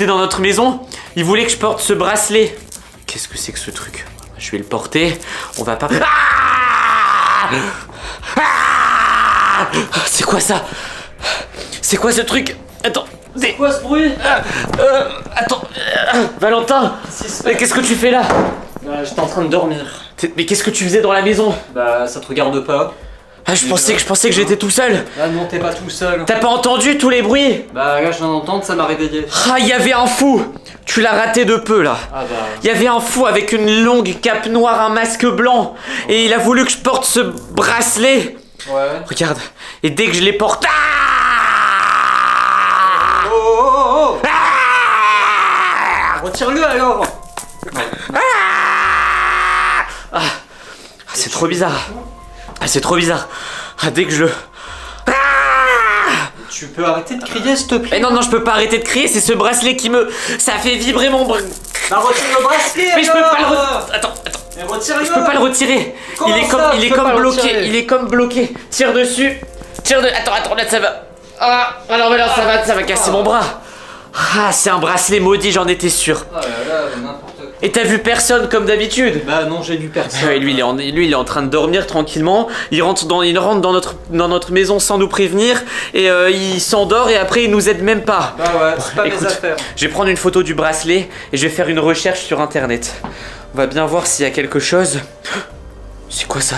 dans notre maison? Il voulait que je porte ce bracelet. Qu'est-ce que c'est que ce truc? Je vais le porter. On va pas... C'est quoi ça? C'est quoi ce truc? Attends. C'est quoi ce bruit? Attends. Valentin, mais qu'est-ce que tu fais là? J'étais en train de dormir. Mais qu'est-ce que tu faisais dans la maison? Bah ça te regarde pas. Ah, je pensais que j'étais tout seul. Ah non, t'es pas tout seul. T'as pas entendu tous les bruits? Bah là je viens d'entendre, ça m'a réveillé. Ah, il y avait un fou. Tu l'as raté de peu là. Ah bah... Il y avait un fou avec une longue cape noire, un masque blanc. Et il a voulu que je porte ce bracelet. Ouais. Regarde. Et dès que je l'ai porté... Oh retire-le alors. C'est trop bizarre. Dès que je le... Tu peux arrêter de crier s'il te plaît? Mais non, je peux pas arrêter de crier, c'est ce bracelet qui me... Ça fait vibrer mon... Bah retire le bracelet. Mais je peux pas le retirer. Attends. Mais retire-le. Je peux pas le retirer. Il est comme bloqué. Tire dessus. Attends, là ça va. Ah, alors mais là ça va casser mon bras. Ah, c'est un bracelet maudit, j'en étais sûr. Oh là là, n'importe quoi. Et t'as vu personne comme d'habitude? Bah non, j'ai vu personne. Ouais, lui il est en train de dormir tranquillement. Il rentre dans notre maison sans nous prévenir et il s'endort et après il nous aide même pas. Bah ouais, c'est pas Écoute, mes affaires. je vais prendre une photo du bracelet et je vais faire une recherche sur internet. On va bien voir s'il y a quelque chose. C'est quoi ça?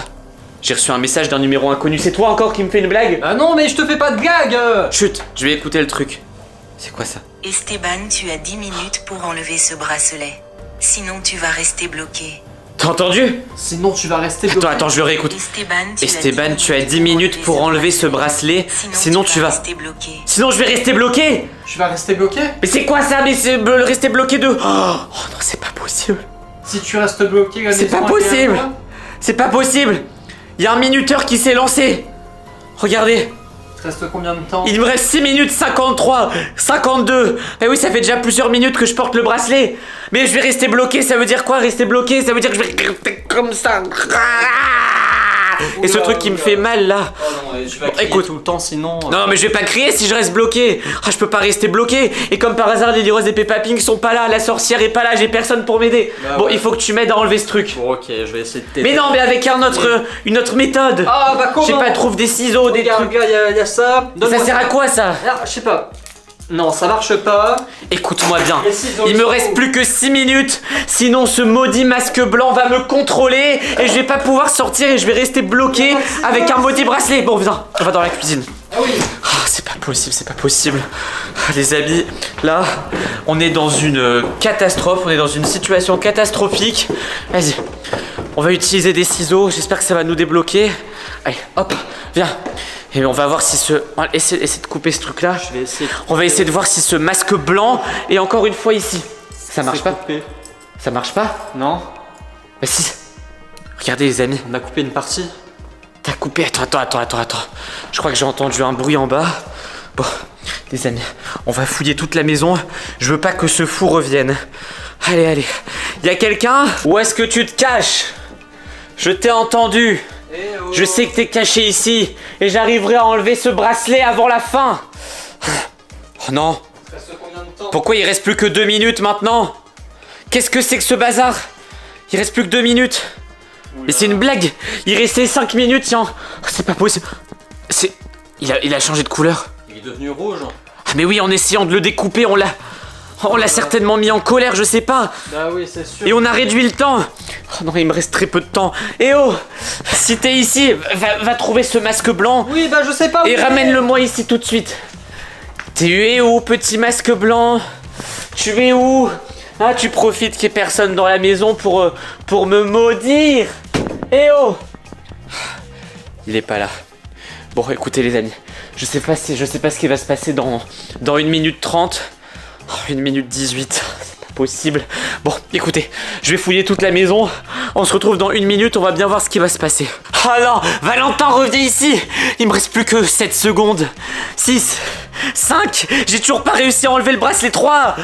J'ai reçu un message d'un numéro inconnu. C'est toi encore qui me fais une blague? Ah non, mais je te fais pas de blague. Chut, je vais écouter le truc. C'est quoi ça? Esteban, tu as 10 minutes pour enlever ce bracelet. Sinon, tu vas rester bloqué. T'as entendu? Sinon, tu vas rester bloqué. Attends, je le réécoute. Esteban, tu as 10 minutes pour enlever ce bracelet. Sinon, tu vas rester bloqué. Sinon, je vais rester bloqué. Tu vas rester bloqué? Mais c'est quoi ça? Mais c'est rester bloqué de... Oh non, c'est pas possible. Si tu restes bloqué, la C'est maison pas elle est à possible. toi. C'est pas possible. Il y a un minuteur qui s'est lancé. Regardez. Il te reste combien de temps? Il me reste 6 minutes 53, 52. Eh oui, ça fait déjà plusieurs minutes que je porte le bracelet. Mais je vais rester bloqué, ça veut dire quoi rester bloqué? Ça veut dire que je vais rester comme ça. Et ce truc qui me fait mal là. Oh non, tu vas crier Écoute. tout le temps sinon... Non mais je vais pas crier si je reste bloqué. Ah, je peux pas rester bloqué. Et comme par hasard Lily Rose et Peppa Pink sont pas là, la sorcière est pas là, j'ai personne pour m'aider. Bah Bon, ouais. il faut que tu m'aides à enlever ce truc. Bon ok, je vais essayer de t'aider. Mais non, mais avec une autre méthode. Ah bah comment? Je sais pas, trouve des ciseaux, des Regarde, trucs. il y a ça. Ça sert à quoi ça? Ah, je sais pas. Non, ça marche pas. Écoute-moi bien, Les ciseaux, il ils me sont reste où? plus que 6 minutes, sinon ce maudit masque blanc va me contrôler et je vais pas pouvoir sortir et je vais rester bloqué avec un maudit bracelet. Bon, viens, on va dans la cuisine. Ah oui. Ah, c'est pas possible, c'est pas possible. Les amis, là, on est dans une catastrophe, on est dans une situation catastrophique. Vas-y, on va utiliser des ciseaux, j'espère que ça va nous débloquer. Allez, hop, viens. Et on va voir si ce... Essaye de couper ce truc là. Je vais essayer. On va essayer de voir si ce masque blanc est encore une fois ici. Ça marche pas? Coupé. Ça marche pas? Non. Bah si. Regardez les amis. On a coupé une partie. T'as coupé? Attends. Je crois que j'ai entendu un bruit en bas. Bon, les amis, on va fouiller toute la maison. Je veux pas que ce fou revienne. Allez. Y a quelqu'un? Où est-ce que tu te caches? Je t'ai entendu. Je sais que t'es caché ici et j'arriverai à enlever ce bracelet avant la fin. Oh non. Pourquoi il reste plus que 2 minutes maintenant? Qu'est-ce que c'est que ce bazar? Il reste plus que 2 minutes. Mais c'est une blague. Il restait 5 minutes, tiens. C'est pas possible. Il a changé de couleur. Il est devenu rouge. Ah mais oui, en essayant de le découper, on l'a certainement mis en colère, je sais pas. Ah oui, c'est sûr. Et on a réduit le temps. Oh non, il me reste très peu de temps. Eh oh, si t'es ici, va trouver ce masque blanc. Oui, bah je sais pas où. Et ramène-le-moi ici tout de suite. Tu es où, petit masque blanc? Tu es où? Ah, tu profites qu'il n'y ait personne dans la maison pour me maudire. Eh oh! Il est pas là. Bon, écoutez les amis, je sais pas ce qui va se passer dans 1 minute 30. Oh, 1 minute 18, c'est pas possible. Bon, écoutez, je vais fouiller toute la maison. On se retrouve dans 1 minute, on va bien voir ce qui va se passer. Ah non, Valentin, revenez ici. Il me reste plus que 7 secondes. 6, 5, j'ai toujours pas réussi à enlever le bracelet. 3,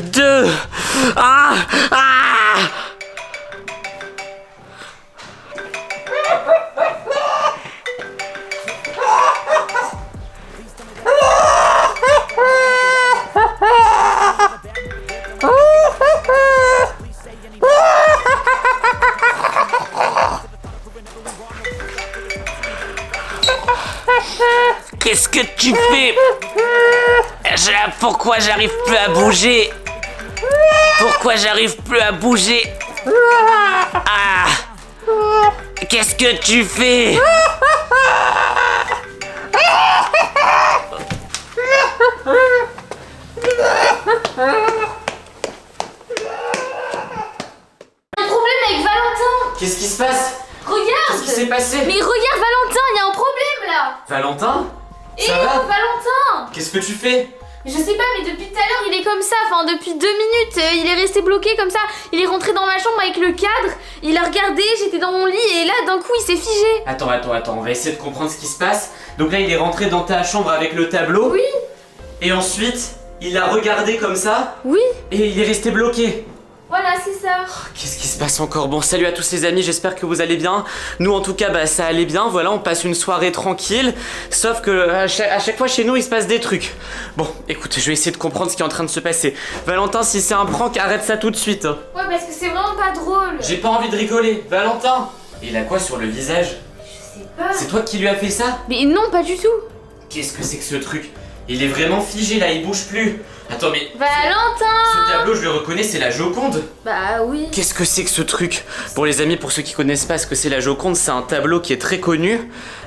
2, 1, Qu'est-ce que tu fais? Pourquoi j'arrive plus à bouger? Pourquoi j'arrive plus à bouger? Ah! Qu'est-ce que tu fais? Un problème avec Valentin. Qu'est-ce qui se passe? Regarde. Qu'est-ce qui s'est passé? Mais regarde Valentin, il y a un problème là. Valentin? Eh Ça oh, va? Valentin. Qu'est-ce que tu fais? Je sais pas, mais depuis tout à l'heure il est comme ça, enfin depuis 2 minutes, il est resté bloqué comme ça. Il est rentré dans ma chambre avec le cadre, il a regardé, j'étais dans mon lit et là d'un coup il s'est figé. Attends, on va essayer de comprendre ce qui se passe. Donc là il est rentré dans ta chambre avec le tableau. Oui. Et ensuite, il a regardé comme ça. Oui. Et il est resté bloqué. Voilà, c'est ça. Qu'est-ce qui se passe encore? Bon, salut à tous les amis, j'espère que vous allez bien. Nous en tout cas, bah ça allait bien, voilà, on passe une soirée tranquille. Sauf que à chaque fois chez nous, il se passe des trucs. Bon, écoute, je vais essayer de comprendre ce qui est en train de se passer. Valentin, si c'est un prank, arrête ça tout de suite. Ouais, parce que c'est vraiment pas drôle. J'ai pas envie de rigoler. Valentin! Il a quoi sur le visage? Je sais pas. C'est toi qui lui as fait ça? Mais non, pas du tout. Qu'est-ce que c'est que ce truc? Il est vraiment figé là, il bouge plus. Attends, mais Valentin! ce tableau, je le reconnais, c'est la Joconde. Bah oui. Qu'est-ce que c'est que ce truc? Pour les amis, pour ceux qui connaissent pas ce que c'est la Joconde, c'est un tableau qui est très connu.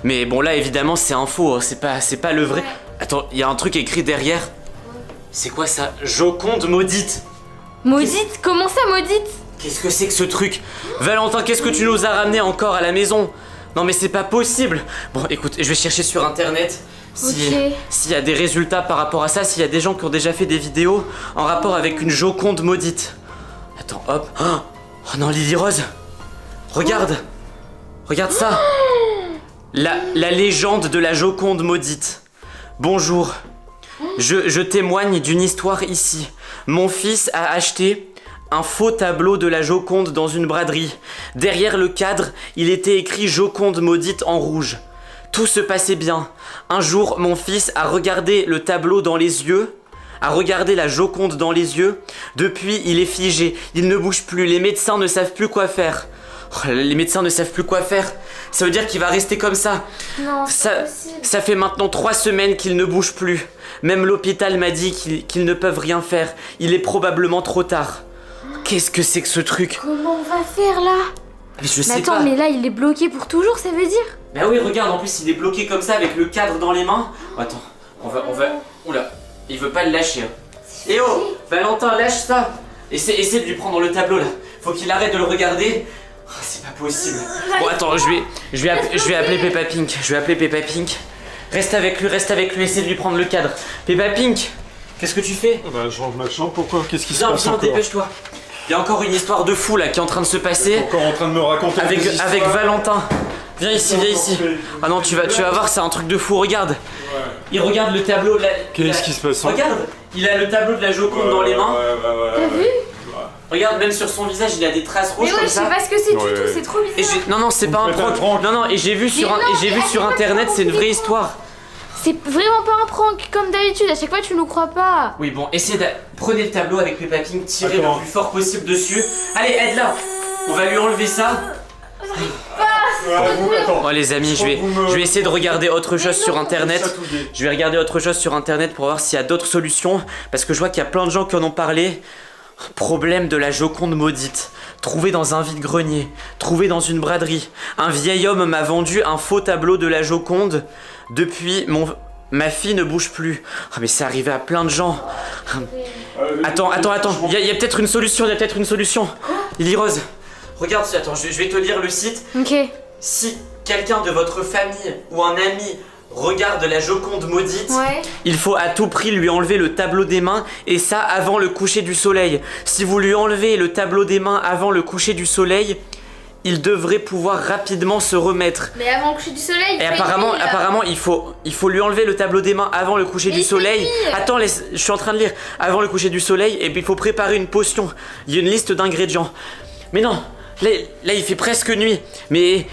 Mais bon, là, évidemment, c'est un faux, c'est pas le vrai. Ouais. Attends, il y a un truc écrit derrière. C'est quoi ça? Joconde maudite. Maudite? Comment ça, maudite? Qu'est-ce que c'est que ce truc? Valentin, qu'est-ce que tu nous as ramené encore à la maison? Non mais c'est pas possible. Bon, écoute, je vais chercher sur internet s'il y a des résultats par rapport à ça, s'il y a des gens qui ont déjà fait des vidéos en rapport avec une Joconde maudite. Attends, hop. Oh non, Lily Rose. Regarde. Regarde ça. La légende de la Joconde maudite. Bonjour. Je témoigne d'une histoire ici. Mon fils a acheté un faux tableau de la Joconde dans une braderie. Derrière le cadre, il était écrit Joconde maudite en rouge. Tout se passait bien. Un jour, mon fils a regardé le tableau dans les yeux, a regardé la Joconde dans les yeux. Depuis, il est figé. Il ne bouge plus. Les médecins ne savent plus quoi faire. Oh, les médecins ne savent plus quoi faire. Ça veut dire qu'il va rester comme ça. Non, c'est pas possible. Ça fait maintenant 3 semaines qu'il ne bouge plus. Même l'hôpital m'a dit qu'ils ne peuvent rien faire. Il est probablement trop tard. Qu'est-ce que c'est que ce truc? Comment on va faire là? Mais je sais Mais attends, pas. mais là il est bloqué pour toujours, ça veut dire? Bah oui, regarde, en plus il est bloqué comme ça avec le cadre dans les mains. Attends, on va... Oula, il veut pas le lâcher. Hein. Eh oh, Valentin, lâche ça. Essaie de lui prendre le tableau là. Faut qu'il arrête de le regarder. Oh, c'est pas possible. Bon, attends, je vais appeler Peppa Pink. Je vais appeler Peppa Pink. Reste avec lui, essaie de lui prendre le cadre. Peppa Pink, qu'est-ce que tu fais? Bah, je range ma chambre, pourquoi? Qu'est-ce qui se Viens, passe encore? dépêche-toi. Il y a encore une histoire de fou là qui est en train de se passer. Encore en train de me raconter des histoires. Avec Valentin. Viens ici, viens ici. Ah non, tu vas voir, c'est un truc de fou, regarde. Ouais. Il regarde le tableau. Qu'est-ce qui se passe? Regarde, il a le tableau de la Joconde dans les mains. Ouais. T'as vu? Regarde, même sur son visage, il a des traces rouges Mais ouais, comme je sais ça. pas ce que c'est du Ouais. tout, c'est trop Et bizarre. non, c'est pas un faites un prank. prank. Non, et j'ai vu sur, Mais non, et j'ai vu mais à sur chaque fois, internet, tu c'est une racontes vraie des histoire. C'est vraiment pas un prank comme d'habitude, à chaque fois tu nous crois pas. Oui, bon, essayez de. Prenez le tableau avec Peppa Pig, tirez Attends. le plus fort possible dessus. Allez, aide-la. On va lui enlever ça. Attends. Bon, les amis, je vais essayer de regarder autre chose sur internet. Chatouiller. Je vais regarder autre chose sur internet pour voir s'il y a d'autres solutions. Parce que je vois qu'il y a plein de gens qui en ont parlé. Problème de la Joconde maudite. Trouvé dans un vide-grenier. Trouvé dans une braderie. Un vieil homme m'a vendu un faux tableau de la Joconde. Depuis, ma fille ne bouge plus. Ah, mais c'est arrivé à plein de gens. Attends. Il y a peut-être une solution. Lily Rose, regarde, attends, je vais te lire le site. Ok. Si quelqu'un de votre famille ou un ami regarde la Joconde maudite, Ouais. il faut à tout prix lui enlever le tableau des mains, et ça avant le coucher du soleil. Si vous lui enlevez le tableau des mains avant le coucher du soleil, il devrait pouvoir rapidement se remettre. Mais avant le coucher du soleil. Et apparemment, il faut lui enlever le tableau des mains avant le coucher Mais du c'est soleil. pire. Attends, je suis en train de lire. Avant le coucher du soleil, et puis il faut préparer une potion. Il y a une liste d'ingrédients. Mais non, là il fait presque nuit. Mais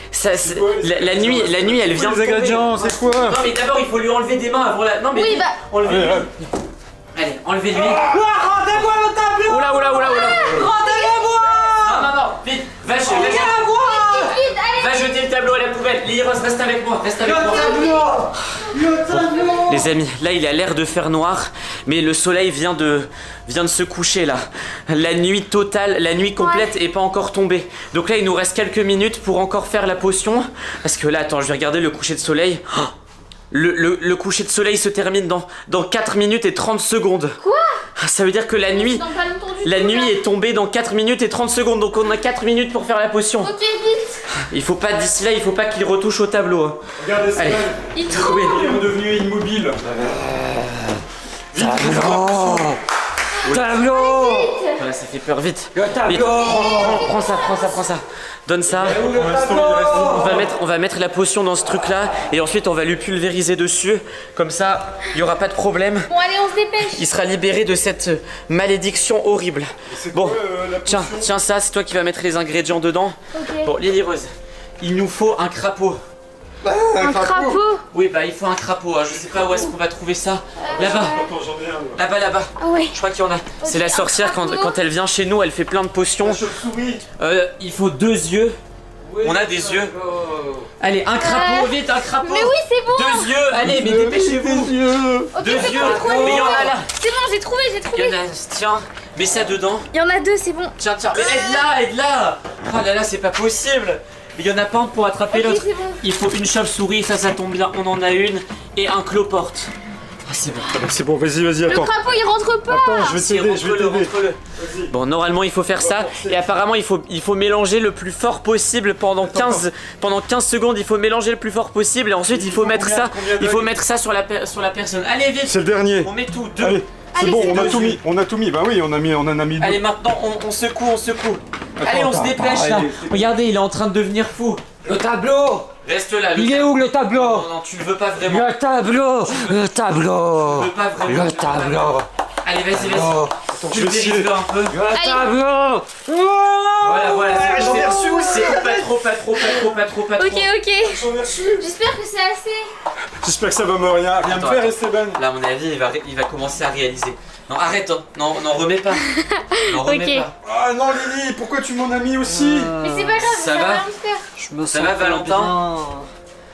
la nuit, elle vient de Les tomber. ingrédients, c'est quoi? Non, mais d'abord il faut lui enlever des mains avant la. Non, mais Oui, bah. enlevez-lui. Allez, Allez, enlevez-lui. Rendez-moi le tableau. Oula. Rendez-le-moi. Non, vite, va jeter le tableau à la poubelle. Lily Rose, reste avec moi. Le tableau. Les amis, là il a l'air de faire noir, mais le soleil vient de se coucher là. La nuit totale, la nuit complète est pas encore tombée. Donc là il nous reste quelques minutes pour encore faire la potion. Parce que là, attends, je vais regarder le coucher de soleil. Oh, le coucher de soleil se termine dans 4 minutes et 30 secondes. Quoi? Ça veut dire que la nuit... Dans pas longtemps du La tout, nuit là. est tombée dans 4 minutes et 30 secondes, donc on a 4 minutes pour faire la potion. Ok, vite. D'ici là, il faut pas qu'il retouche au tableau. Hein. Regardez ça. Allez. Il tremble. Oui. Il est redevenu immobile. Tableau. Voilà, ça fait peur, vite. Le Vite. tableau. Prends ça. Donne ça. On va mettre la potion dans ce truc là et ensuite on va lui pulvériser dessus. Comme ça, il y aura pas de problème. Bon, allez, on se dépêche. Il sera libéré de cette malédiction horrible. Bon, la potion tiens ça, c'est toi qui vas mettre les ingrédients dedans. Ok. Bon, Lily Rose, il nous faut un crapaud. Un crapaud. Oui, bah il faut un crapaud. Hein. Je sais pas où est-ce qu'on va trouver ça. Là-bas, Attends, j'en ai un. là-bas. Ah ouais. Je crois qu'il y en a. C'est la sorcière quand elle vient chez nous, elle fait plein de potions. Chauve-souris. Il faut 2 yeux. On a des yeux. Allez, un crapaud, vite, un crapaud. Mais oui, c'est bon. 2 yeux, allez, mais dépêchez-vous. Ok, 2 c'est yeux. bon, trouvé. Mais il y en a là. C'est bon, j'ai trouvé. Il y en a. Tiens, mets ça dedans. Il y en a 2, c'est bon. Tiens. Mais aide-la. Oh là, c'est pas possible. Il y en a pas un pour attraper Ok, l'autre. c'est bon. Il faut une chauve-souris, ça tombe bien, on en a une. Et un cloporte. Ah, c'est bon. C'est bon, vas-y, Le attends. crapaud, il rentre pas. Attends, je vais Si, t'aider, je vais rentre-le, t'aider. rentre-le. Bon, normalement, il faut faire ça. Et apparemment, il faut mélanger le plus fort possible pendant 15 secondes. Il faut mélanger le plus fort possible. Et ensuite, il faut mettre ça. Il faut mettre ça sur la personne. Allez, vite. C'est le dernier. On met tout. 2. Allez, c'est Allez, bon, c'est on a bon. tout mis. On a tout mis. Bah oui, on en a mis deux. Allez, maintenant, on secoue. Allez, on se dépêche là. Regardez, il est en train de devenir fou. Le tableau. Reste là. Il est où le tableau? Non, tu le veux pas vraiment. Le tableau. Le tableau. Tu veux pas vraiment. Le tableau. Allez, vas-y. Attends, je vais essayer. Pulvérise-le un peu. Le tableau. Voilà, c'est j'en ai reçu aussi. C'est pas trop. Ok. J'en ai reçu. J'espère que c'est assez. J'espère que ça va me rien me Attends, faire, attends. Esteban. Là, à mon avis, il va commencer à réaliser. Non, arrête, hein. Non, n'en remets pas. N'en remets Ok. pas. Ah non, Lily, pourquoi tu m'en as mis aussi? Mais c'est pas grave, Ça ça va va rien me faire. Je me Ça sens va, pas Valentin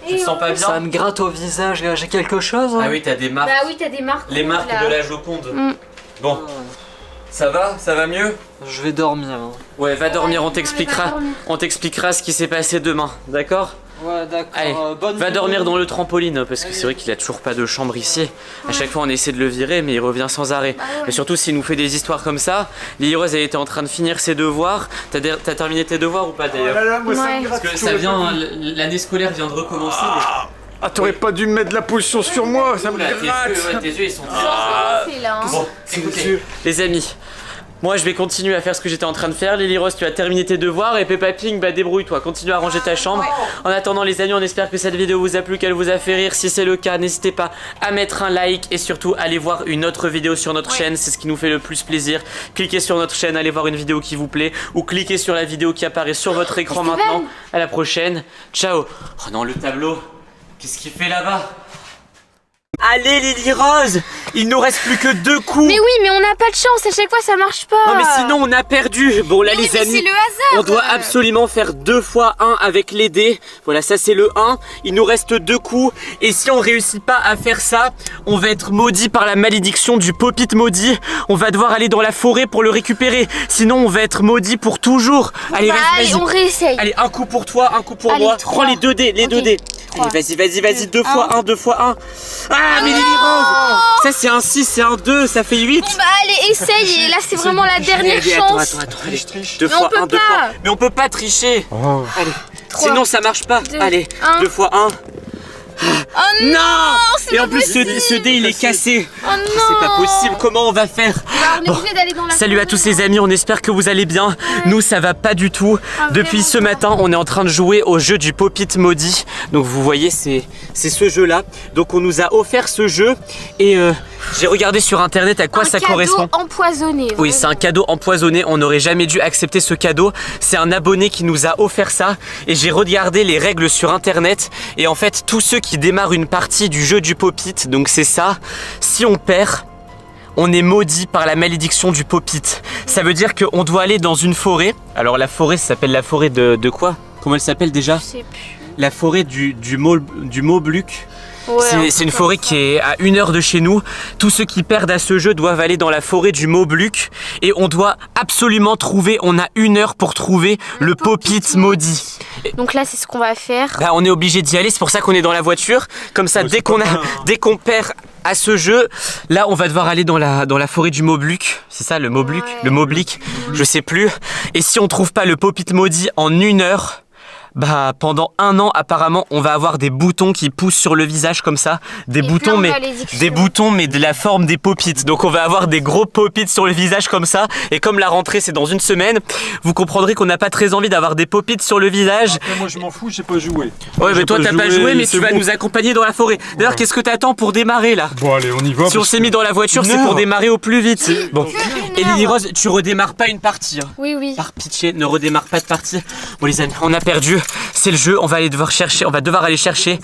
bien. Tu te sens pas Ça bien? me gratte au visage, j'ai quelque chose? Ah oui, t'as des marques. Bah oui, t'as des marques. Les marques là. de la Joconde. Mm. Bon, ça va mieux? Je vais dormir. Ouais, va dormir, on va t'expliquera. dormir. On t'expliquera ce qui s'est passé demain, d'accord? Ouais, d'accord. Allez, bonne va nuit. dormir dans le trampoline parce que c'est vrai qu'il a toujours pas de chambre ici. À chaque fois on essaie de le virer mais il revient sans arrêt. Et surtout s'il nous fait des histoires comme ça. Lily Rose elle était en train de finir ses devoirs. T'as terminé tes devoirs ou pas Oh d'ailleurs? là là, moi ça Ouais. me gratte. Parce que ça vient, l'année scolaire vient de recommencer. Ah, t'aurais pas dû me mettre de la potion sur moi, ça me Oula, gratte. tes yeux ils sont... C'est là. Hein. Bon, écoutez, les amis, Moi je vais continuer à faire ce que j'étais en train de faire. Lily Rose, tu as terminé tes devoirs et Peppa Pig, bah débrouille-toi, continue à ranger ta chambre. En attendant les amis, on espère que cette vidéo vous a plu, qu'elle vous a fait rire. Si c'est le cas, n'hésitez pas à mettre un like et surtout allez voir une autre vidéo sur notre chaîne, c'est ce qui nous fait le plus plaisir. Cliquez sur notre chaîne, allez voir une vidéo qui vous plaît ou cliquez sur la vidéo qui apparaît sur votre écran maintenant. À la prochaine, ciao. Oh non, le tableau, qu'est-ce qu'il fait là-bas? Allez Lily Rose, il nous reste plus que 2 coups. Mais oui, mais on n'a pas de chance, à chaque fois ça marche pas. Non mais sinon on a perdu. Bon là mais les oui, amis, c'est le hasard. on doit absolument faire 2 fois 1 avec les dés. Voilà, ça c'est le 1. Il nous reste 2 coups. Et si on réussit pas à faire ça, on va être maudit par la malédiction du Pop-it maudit. On va devoir aller dans la forêt pour le récupérer. Sinon on va être maudit pour toujours. Allez, vas-y, on réessaye. Allez, un coup pour toi, un coup pour Allez, moi. 3. Prends les 2 dés, les 2 dés. Allez, vas-y, 2 fois 1, 2 fois 1. Ah, mais Lily Rose, ça c'est un 6, c'est un 2, ça fait 8. Bah allez, essaye, et là c'est vraiment la dernière chance. Attends, allez. 2 fois 1, 2 fois. Mais on peut pas tricher. Allez, 3, sinon ça marche pas. 2, allez, 1. 2 fois 1. Oh non, c'est et en pas plus possible. ce dé il est cassé. Oh non. C'est pas possible, comment on va faire? On est obligé d'aller dans la Salut à forêt. tous les amis, on espère que vous allez bien. Nous ça va pas du tout. Depuis ce matin on est en train de jouer au jeu du Pop-it maudit. Donc vous voyez c'est ce jeu là. Donc on nous a offert ce jeu et j'ai regardé sur internet à quoi ça correspond. Un cadeau empoisonné. Oui, c'est un cadeau empoisonné, on n'aurait jamais dû accepter ce cadeau. C'est un abonné qui nous a offert ça et j'ai regardé les règles sur internet et en fait tous ceux qui démarrent une partie du jeu du Pop-it, donc c'est ça, si on perd, on est maudit par la malédiction du Pop-it. Ça veut dire qu'on doit aller dans une forêt. Alors la forêt ça s'appelle la forêt de quoi? Comment elle s'appelle déjà? Je sais plus. La forêt du Maubluc. Ouais, c'est une forêt qui est à 1 heure de chez nous. Tous ceux qui perdent à ce jeu doivent aller dans la forêt du Maubluc et on doit absolument trouver, on a 1 heure pour trouver le Pop-it maudit. Donc là c'est ce qu'on va faire. Bah, on est obligé d'y aller, c'est pour ça qu'on est dans la voiture. Comme ça, dès qu'on perd à ce jeu, là on va devoir aller dans la forêt du Maubluc. C'est ça le Maubluc? Ouais. Le Maublic, je sais plus. Et si on trouve pas le Pop-it maudit en 1 heure, bah pendant 1 an apparemment on va avoir des boutons qui poussent sur le visage comme ça, des boutons mais de la forme des pop-it. Donc on va avoir des gros pop-it sur le visage comme ça et comme la rentrée c'est dans 1 semaine, vous comprendrez qu'on n'a pas très envie d'avoir des pop-it sur le visage. Après, moi je m'en fous, j'ai pas joué. Ouais mais toi t'as pas joué mais tu vas bon. nous accompagner dans la forêt. D'ailleurs qu'est-ce que t'attends pour démarrer là? Bon allez, on y va. Si on s'est mis dans la voiture c'est pour démarrer au plus vite. Bon. Et Lily Rose, tu redémarres pas une partie. Hein. Oui. Par pitié, ne redémarre pas de partie. Bon les amis, on a perdu. C'est le jeu, on va devoir aller chercher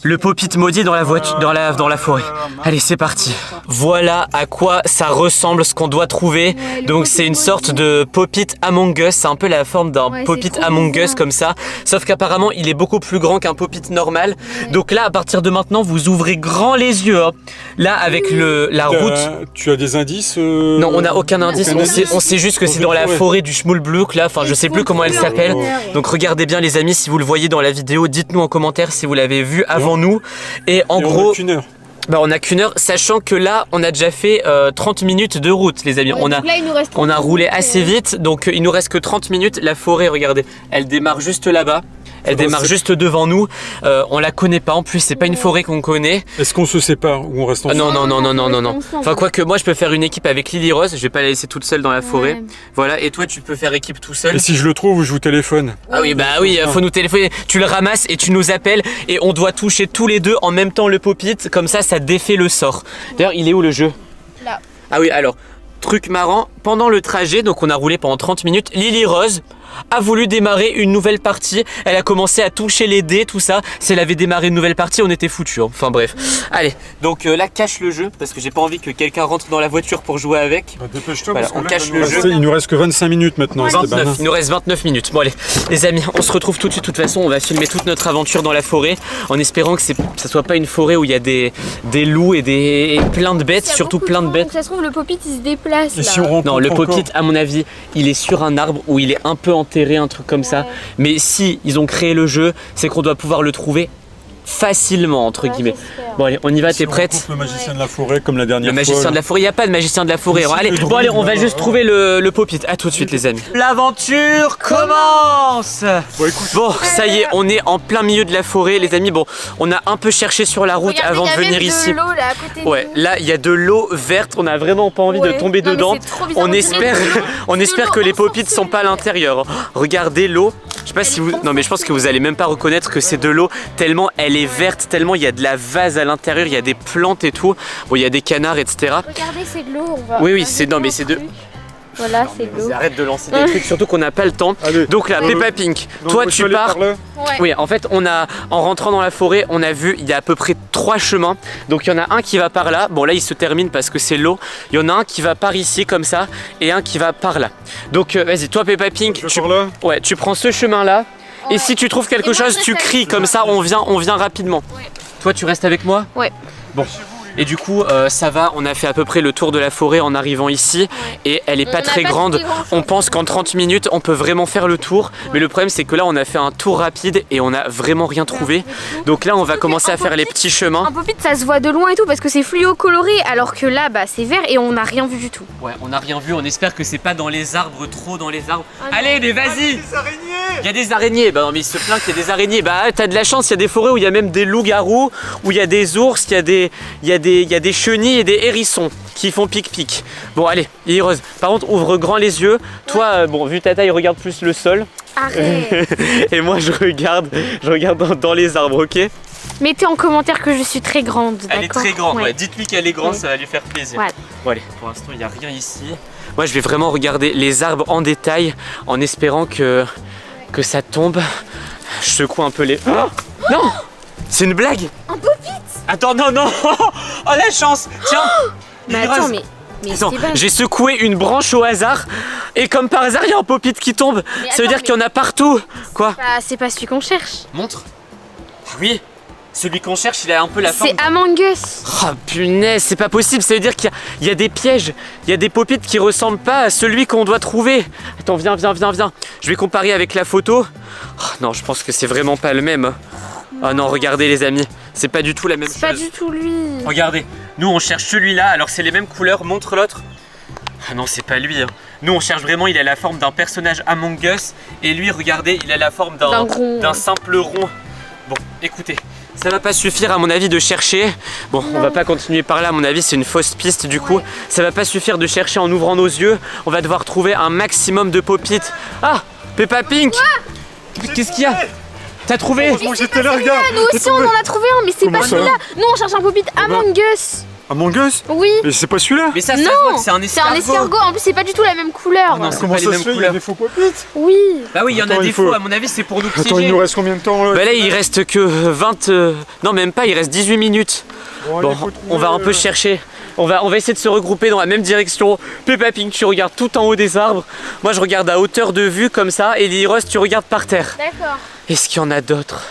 le Pop-it maudit dans la voiture, dans la forêt. Allez, c'est parti. Voilà à quoi ça ressemble ce qu'on doit trouver. Donc c'est une sorte de Pop-it Among Us, c'est un peu la forme d'un Pop-it Among Us comme ça. Sauf qu'apparemment, il est beaucoup plus grand qu'un Pop-it normal. Donc là, à partir de maintenant, vous ouvrez grand les yeux. Hein. Là, avec la route. Tu as des indices Non, on n'a aucun indice. On sait juste que c'est dans la forêt du Schmoulblouk là. Enfin, je sais plus comment elle s'appelle. Donc regardez bien les amis, si vous le voyez dans la vidéo, dites-nous en commentaire si vous l'avez vu avant nous. Et en gros, on a qu'une heure, sachant que là, on a déjà fait 30 minutes de route, les amis. Ouais, on a roulé assez vite, donc il nous reste que 30 minutes. La forêt, regardez, elle démarre juste là-bas. Elle démarre juste devant nous. On la connaît pas en plus, c'est pas une forêt qu'on connaît. Est-ce qu'on se sépare ou on reste ensemble? Non. Enfin, quoique moi je peux faire une équipe avec Lily Rose, je vais pas la laisser toute seule dans la forêt. Voilà, et toi tu peux faire équipe tout seul. Et si je le trouve, je vous téléphone. Ah oui, faut nous téléphoner. Tu le ramasses et tu nous appelles et on doit toucher tous les deux en même temps le Pop-it, comme ça défait le sort. D'ailleurs, il est où le jeu? Là. Ah oui, alors, truc marrant, pendant le trajet, donc on a roulé pendant 30 minutes, Lily Rose a voulu démarrer une nouvelle partie. Elle a commencé à toucher les dés, tout ça. Si elle avait démarré une nouvelle partie, on était foutus. Hein. Enfin bref. Allez, donc là, cache le jeu parce que j'ai pas envie que quelqu'un rentre dans la voiture pour jouer avec. Bah, dépêche-toi, voilà, parce que on là, cache le jeu. Il nous reste que 25 minutes maintenant. 29, il nous reste 29 minutes. Bon allez, les amis, on se retrouve tout de suite. De toute façon, on va filmer toute notre aventure dans la forêt en espérant que ça soit pas une forêt où il y a des loups et plein de bêtes, surtout plein de bêtes. Donc ça se trouve le Pop-it il se déplace Et là. si on rencontre Non, le encore- Pop-it, à mon avis, il est sur un arbre où il est un peu enterré, un truc comme ça. Mais si ils ont créé le jeu, c'est qu'on doit pouvoir le trouver facilement, entre guillemets. Bon allez, on y va, Si t'es on prête? rencontre le magicien de la forêt comme la dernière Le fois. magicien de la forêt, il n'y a pas de magicien de la forêt. Mais si, Allez, le bon allez, on va druide, juste là. trouver le pop-it. À tout de suite les amis. L'aventure commence. Bon, écoute, Bon, ça y est, on est en plein milieu de la forêt les amis. Bon, on a un peu cherché sur la route Regardez, avant il y de a venir même ici. de l'eau là à côté de Ouais, nous. là il y a de l'eau verte, on a vraiment pas envie de Ouais. tomber Non, mais dedans. c'est trop bizarre, On on dirait espère, de l'eau. on C'est de espère l'eau que les pop-its sont pas à ensorcelée. l'intérieur. Regardez l'eau. Je sais pas si vous, non mais je pense que vous allez même pas reconnaître que c'est de l'eau tellement elle est verte, tellement il y a de la vase à l'intérieur, il y a des plantes et tout. Bon, il y a des canards, etc. Regardez, c'est de l'eau. on va- Oui, oui, on va c'est non mais jeter c'est un de. truc. Voilà, c'est de l'eau. Arrête de lancer des trucs, surtout qu'on n'a pas le temps. Allez. Donc là, Peppa Pink, non, toi faut tu aller pars. par là. Ouais. Oui, en fait, en rentrant dans la forêt, on a vu, il y a à peu près 3 chemins. Donc il y en a un qui va par là. Bon, là, il se termine parce que c'est l'eau. Il y en a un qui va par ici, comme ça, et un qui va par là. Donc vas-y, toi, Peppa Pink, Je vais par là. ouais, tu prends ce chemin-là. Et Ouais. si tu trouves quelque Et moi, chose, je tu reste cries, avec comme ça, on vient rapidement. Ouais. Toi, tu restes avec moi? Ouais. Bon. Et du coup, ça va, on a fait à peu près le tour de la forêt en arrivant ici. Et elle est On pas n'a très pas grande. trouvé grand-chose. On pense qu'en 30 minutes, on peut vraiment faire le tour. Mais le problème, c'est que là, on a fait un tour rapide et on a vraiment rien trouvé. Donc là, on va Surtout commencer à qu'en faire les pop-it- petits chemins. Un pop-it, ça se voit de loin et tout parce que c'est fluo coloré, alors que là, bah, c'est vert et on n'a rien vu du tout. Ouais, on n'a rien vu. On espère que c'est pas dans les arbres, trop dans les arbres. Ah non. Allez, mais vas-y! Il y a des araignées. Bah non, mais il se plaint qu'il y a des araignées. Bah t'as de la chance, il y a des forêts où il y a même des loups-garous, où il y a des ours, il y a des chenilles et des hérissons qui font pic-pic. Bon, allez, Iris, par contre, ouvre grand les yeux. Toi, bon, vu ta taille, regarde plus le sol. Arrête. Et moi, je regarde dans les arbres, ok? Mettez en commentaire que je suis très grande. Elle est d'accord très grande, Ouais. ouais. Dites-lui qu'elle est grande, Ouais. ça va lui faire plaisir. Ouais. Bon allez, pour l'instant il n'y a rien ici. Moi je vais vraiment regarder les arbres en détail en espérant que ça tombe. Je secoue un peu les... Oh non! C'est une blague! Un pop-it. Attends, non, non! Oh la chance! Tiens! Mais Iris. attends, mais Attends, c'est pas... j'ai secoué une branche au hasard et comme par hasard il y a un pop-it qui tombe. Mais Ça veut attends, dire qu'il y en a partout. Quoi? C'est pas celui qu'on cherche. Montre. Ah oui! Celui qu'on cherche, il a un peu la forme. C'est Among Us. Oh punaise, c'est pas possible, ça veut dire qu'il y a des pièges, il y a des pop-it qui ressemblent pas à celui qu'on doit trouver. Attends, viens. Je vais comparer avec la photo. Oh non, je pense que c'est vraiment pas le même. Oh non, regardez les amis, c'est pas du tout la même C'est chose. pas du tout lui. Regardez, nous on cherche celui-là, alors c'est les mêmes couleurs, montre l'autre. Ah non, c'est pas lui. Hein. Nous on cherche vraiment, il a la forme d'un personnage Among Us. Et lui, regardez, il a la forme D'un rond. d'un simple rond. Bon, écoutez. Ça va pas suffire à mon avis de chercher. Bon, on va pas continuer par là, à mon avis c'est une fausse piste du coup. Ça va pas suffire de chercher en ouvrant nos yeux. On va devoir trouver un maximum de pop-it. Ah, Peppa Pink. Qu'est-ce qu'il y a? T'as trouvé? Moi j'étais là, regarde. Nous aussi on en a trouvé un, mais c'est Comment pas ça celui-là. Nous on cherche un pop-it Among Us. Among Us? Oui. Mais c'est pas celui-là. Mais ça se voit Non, que c'est un c'est escargot. un escargot. En plus c'est pas du tout la même couleur. Oh non, c'est Comment pas les ça mêmes se fait? Il y a couleurs. des faux pop-it? Oui. Bah oui, il y en a Attends, des il faut- faux, à mon avis c'est pour nous piéger. Attends, il nous reste combien de temps là? Bah là il reste que 20... Non même pas, il reste 18 minutes. Bon, Bon, allez, faut on va un trouver, peu chercher. On va essayer de se regrouper dans la même direction. Peppa Pink, tu regardes tout en haut des arbres. Moi, je regarde à hauteur de vue comme ça. Et Liros, tu regardes par terre. D'accord. Est-ce qu'il y en a d'autres?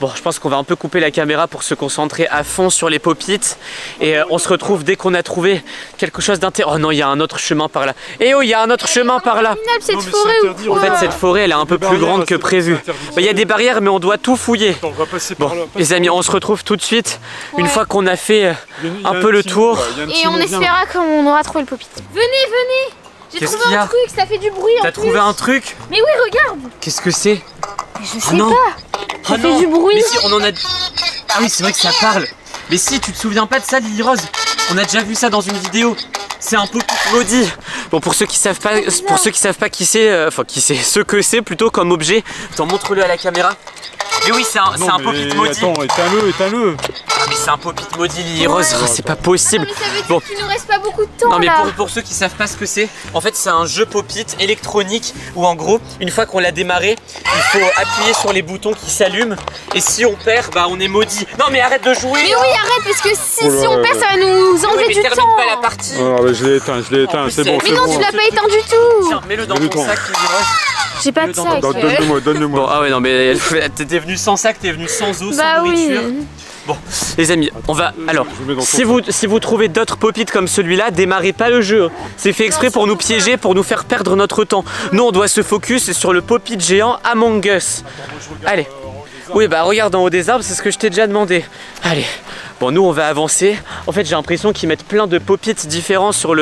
Bon, je pense qu'on va un peu couper la caméra pour se concentrer à fond sur les pop-it. Et on se retrouve dès qu'on a trouvé quelque chose d'intéressant. Oh non, il y a un autre chemin par là. Eh oh, il y a un autre chemin par là. Minable cette Non, mais forêt c'est ou interdit, quoi En fait, cette forêt, elle est un peu Des plus barrières, grande que c'est prévu. interdit. Bah, il y a des barrières, mais on doit tout fouiller. Attends, on va passer Bon, par là. les amis, on se retrouve tout de suite. Une Ouais. fois qu'on a fait Il y a un peu le petit tour. mot, là, il y a un petit Et on mot, viens. espéra qu'on aura trouvé le pop-it. Venez, venez. J'ai Qu'est-ce trouvé qu'il y a un truc, ça fait du bruit en T'as plus. trouvé un truc? Mais oui, regarde. Qu'est-ce que c'est? Mais je Ah sais non. pas. Ça Ah fait non. du bruit. Mais si, on en a... Ah oui, c'est vrai que ça parle. Mais si, tu te souviens pas de ça, Lily Rose? On a déjà vu ça dans une vidéo. C'est un pop-it maudit. Bon, pour ceux qui savent pas qui c'est, enfin qui c'est, ce que c'est plutôt comme objet, attends, montre-le à la caméra. Mais oui, c'est un Non, mais pop-it maudit. Attends, éteins-le. Ah, mais c'est un pop-it maudit, Lily Rose. Ouais. Ah, c'est pas possible. Non, mais ça veut dire Bon. qu'il nous reste pas beaucoup de temps Non mais là. pour ceux qui savent pas ce que c'est, en fait c'est un jeu pop-it électronique où en gros une fois qu'on l'a démarré, il faut appuyer sur les boutons qui s'allument et si on perd, bah on est maudit. Non mais arrête de jouer. Mais oui, arrête parce que si, Oh là si on là perd, là. ça va nous enlever mais du termine temps. pas la partie. Ah, bah, je l'ai éteint, En plus, c'est bon, c'est- Mais non, bon. tu l'as pas éteint du tout. Tiens, mets-le dans Mets-le ton dans- sac, Lily Rose. J'ai pas de Mets-le dans sac. ton- Donne-le-moi. Bon ah ouais non mais t'étais venu sans sac, t'es venu sans eau, Bah sans oui. nourriture. Bon, les amis, on va. Alors, je le mets dans ton si vous trouvez d'autres pop-it comme celui-là, démarrez pas le jeu. C'est fait exprès pour nous piéger, pour nous faire perdre notre temps. Nous, on doit se focus sur le pop-it géant Among Us. Allez. Oui, bah regarde en haut des arbres, c'est ce que je t'ai déjà demandé. Allez, Bon, nous on va avancer. En fait, j'ai l'impression qu'ils mettent plein de pop-it différents sur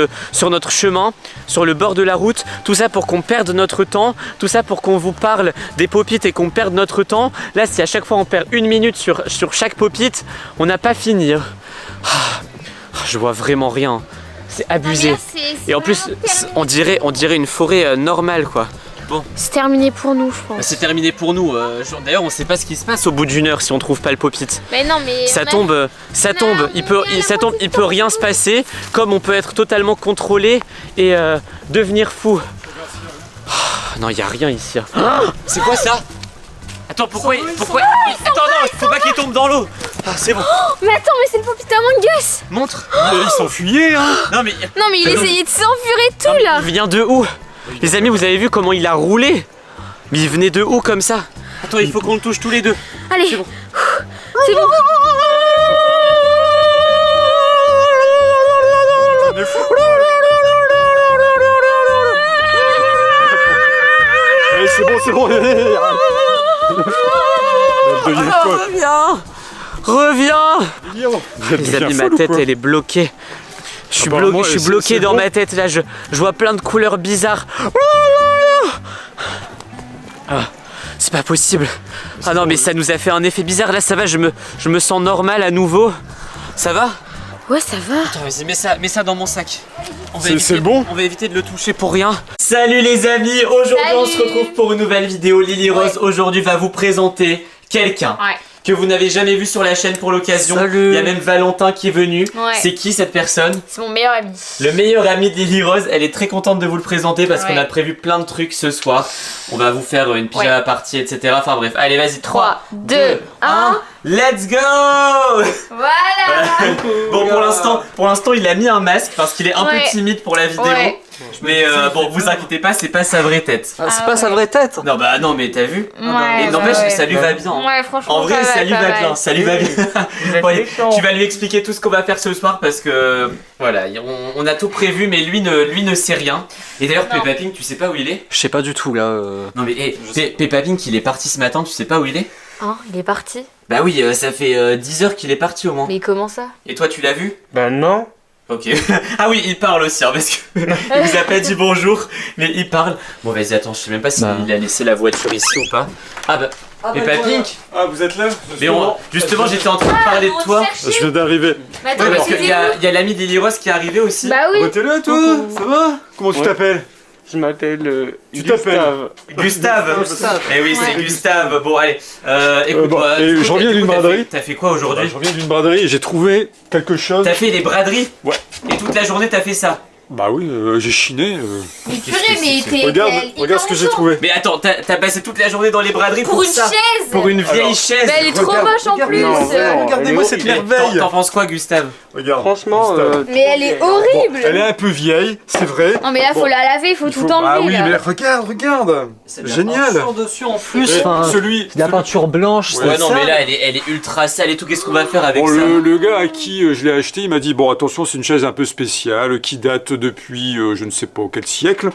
notre chemin, sur le bord de la route. Tout ça pour qu'on perde notre temps. Tout ça pour qu'on vous parle des pop-it et qu'on perde notre temps. Là, si à chaque fois on perd 1 minute sur chaque pop-it, on n'a pas fini. Je vois vraiment rien. C'est abusé. Non, mais là, c'est Et en plus, on dirait une forêt normale, quoi. Bon, c'est terminé pour nous, je pense. c'est terminé pour nous. D'ailleurs, on sait pas ce qui se passe au bout d'1 heure si on trouve pas le pop-it. Mais non, mais. Ça tombe. Il peut rien se passer. Comme on peut être totalement contrôlé et devenir fou. Non, y a rien ici. C'est quoi ça? Attends, pourquoi Attends, non, faut pas qu'il tombe dans l'eau. Ah, c'est bon. Mais attends, mais c'est le Pop-It Among Us. Montre. Ils s'enfuyaient, hein. Non mais il essayait de s'enfuir et tout là. il vient de où? Les amis, vous avez vu comment il a roulé? Mais il venait de où comme ça? Attends, il faut qu'on le touche tous les deux. Allez, C'est bon. c'est bon. C'est bon. Reviens. Les amis, ma tête elle est bloquée. Je suis bloqué dans ma tête là, je vois plein de couleurs bizarres. C'est pas possible. Ah non mais ça nous a fait un effet bizarre. Là ça va, je me sens normal à nouveau. Ça va? Ouais, ça va. Attends, vas-y, mets ça dans mon sac. C'est bon? On va éviter de le toucher pour rien. Salut les amis, aujourd'hui on se retrouve pour une nouvelle vidéo. Lily Rose aujourd'hui va vous présenter quelqu'un que vous n'avez jamais vu sur la chaîne pour l'occasion. Il y a même Valentin qui est venu. C'est qui cette personne? C'est mon meilleur ami. Le meilleur ami de Lily Rose. Elle est très contente de vous le présenter parce qu'on a prévu plein de trucs ce soir. On va vous faire une pyjama party, etc. Enfin bref, allez vas-y, 3, 2, 1, let's go. Voilà. Bon, pour l'instant il a mis un masque parce qu'il est un peu timide pour la vidéo. Mais bon, vous inquiétez pas, c'est pas sa vraie tête. Ah, c'est pas sa vraie tête. Non bah non, mais t'as vu? Ouais, Et n'empêche que ça lui va bien. Ouais, franchement. En vrai, ça lui va bien, ça lui va bien. Bon, allez, méchant. tu vas lui expliquer tout ce qu'on va faire ce soir parce que voilà, on a tout prévu, mais lui ne sait rien. Et d'ailleurs, Peppa Pink, tu sais pas où il est? Je sais pas du tout là. Non mais Peppa Pink, il est parti ce matin, tu sais pas où il est? Oh, il est parti. Bah oui, ça fait 10 heures qu'il est parti au moins. Mais comment ça? Et toi, tu l'as vu? Bah non. Ok. Ah oui, il parle aussi, hein, parce que il vous a pas dit bonjour, mais il parle. Bon, vas-y, attends, je sais même pas s'il a laissé la voiture ici ou pas. Ah bah, Peppa Pink. Ah, vous êtes là? Mais justement, j'étais en train de parler de toi. Je viens d'arriver. Bah, Ouais, parce qu'il y a l'ami d'Lily Rose qui est arrivé aussi. Bah oui. T'es là, toi? Ça va? Comment tu t'appelles? Je m'appelle. Tu t'appelles? Gustave. Eh oui, c'est Gustave. Bon, allez. Écoute, je reviens d'une braderie. T'as fait quoi aujourd'hui? Je reviens d'une braderie et j'ai trouvé quelque chose. T'as fait des braderies? Ouais. Et toute la journée, t'as fait ça? Bah oui, j'ai chiné. Mais purée, mais t'es. Regarde ce que j'ai trouvé. Mais attends, t'as passé toute la journée dans les braderies Pour une ça? chaise. Pour une vieille chaise. Bah, elle est trop moche en plus. Regardez-moi cette merveille. T'en penses quoi, Gustave? Regarde. Franchement. Mais elle est horrible. Elle est un peu vieille, c'est vrai. Non, mais là, faut la laver, faut tout enlever. Ah oui, là. mais regarde. Génial. Dessus en plus. Celui. La peinture blanche. Ouais, non, ça. mais là, elle est ultra sale et tout. Qu'est-ce qu'on va faire avec Bon, ça? le gars à qui je l'ai acheté, il m'a dit bon, attention, c'est une chaise un peu spéciale qui date depuis je ne sais pas quel siècle,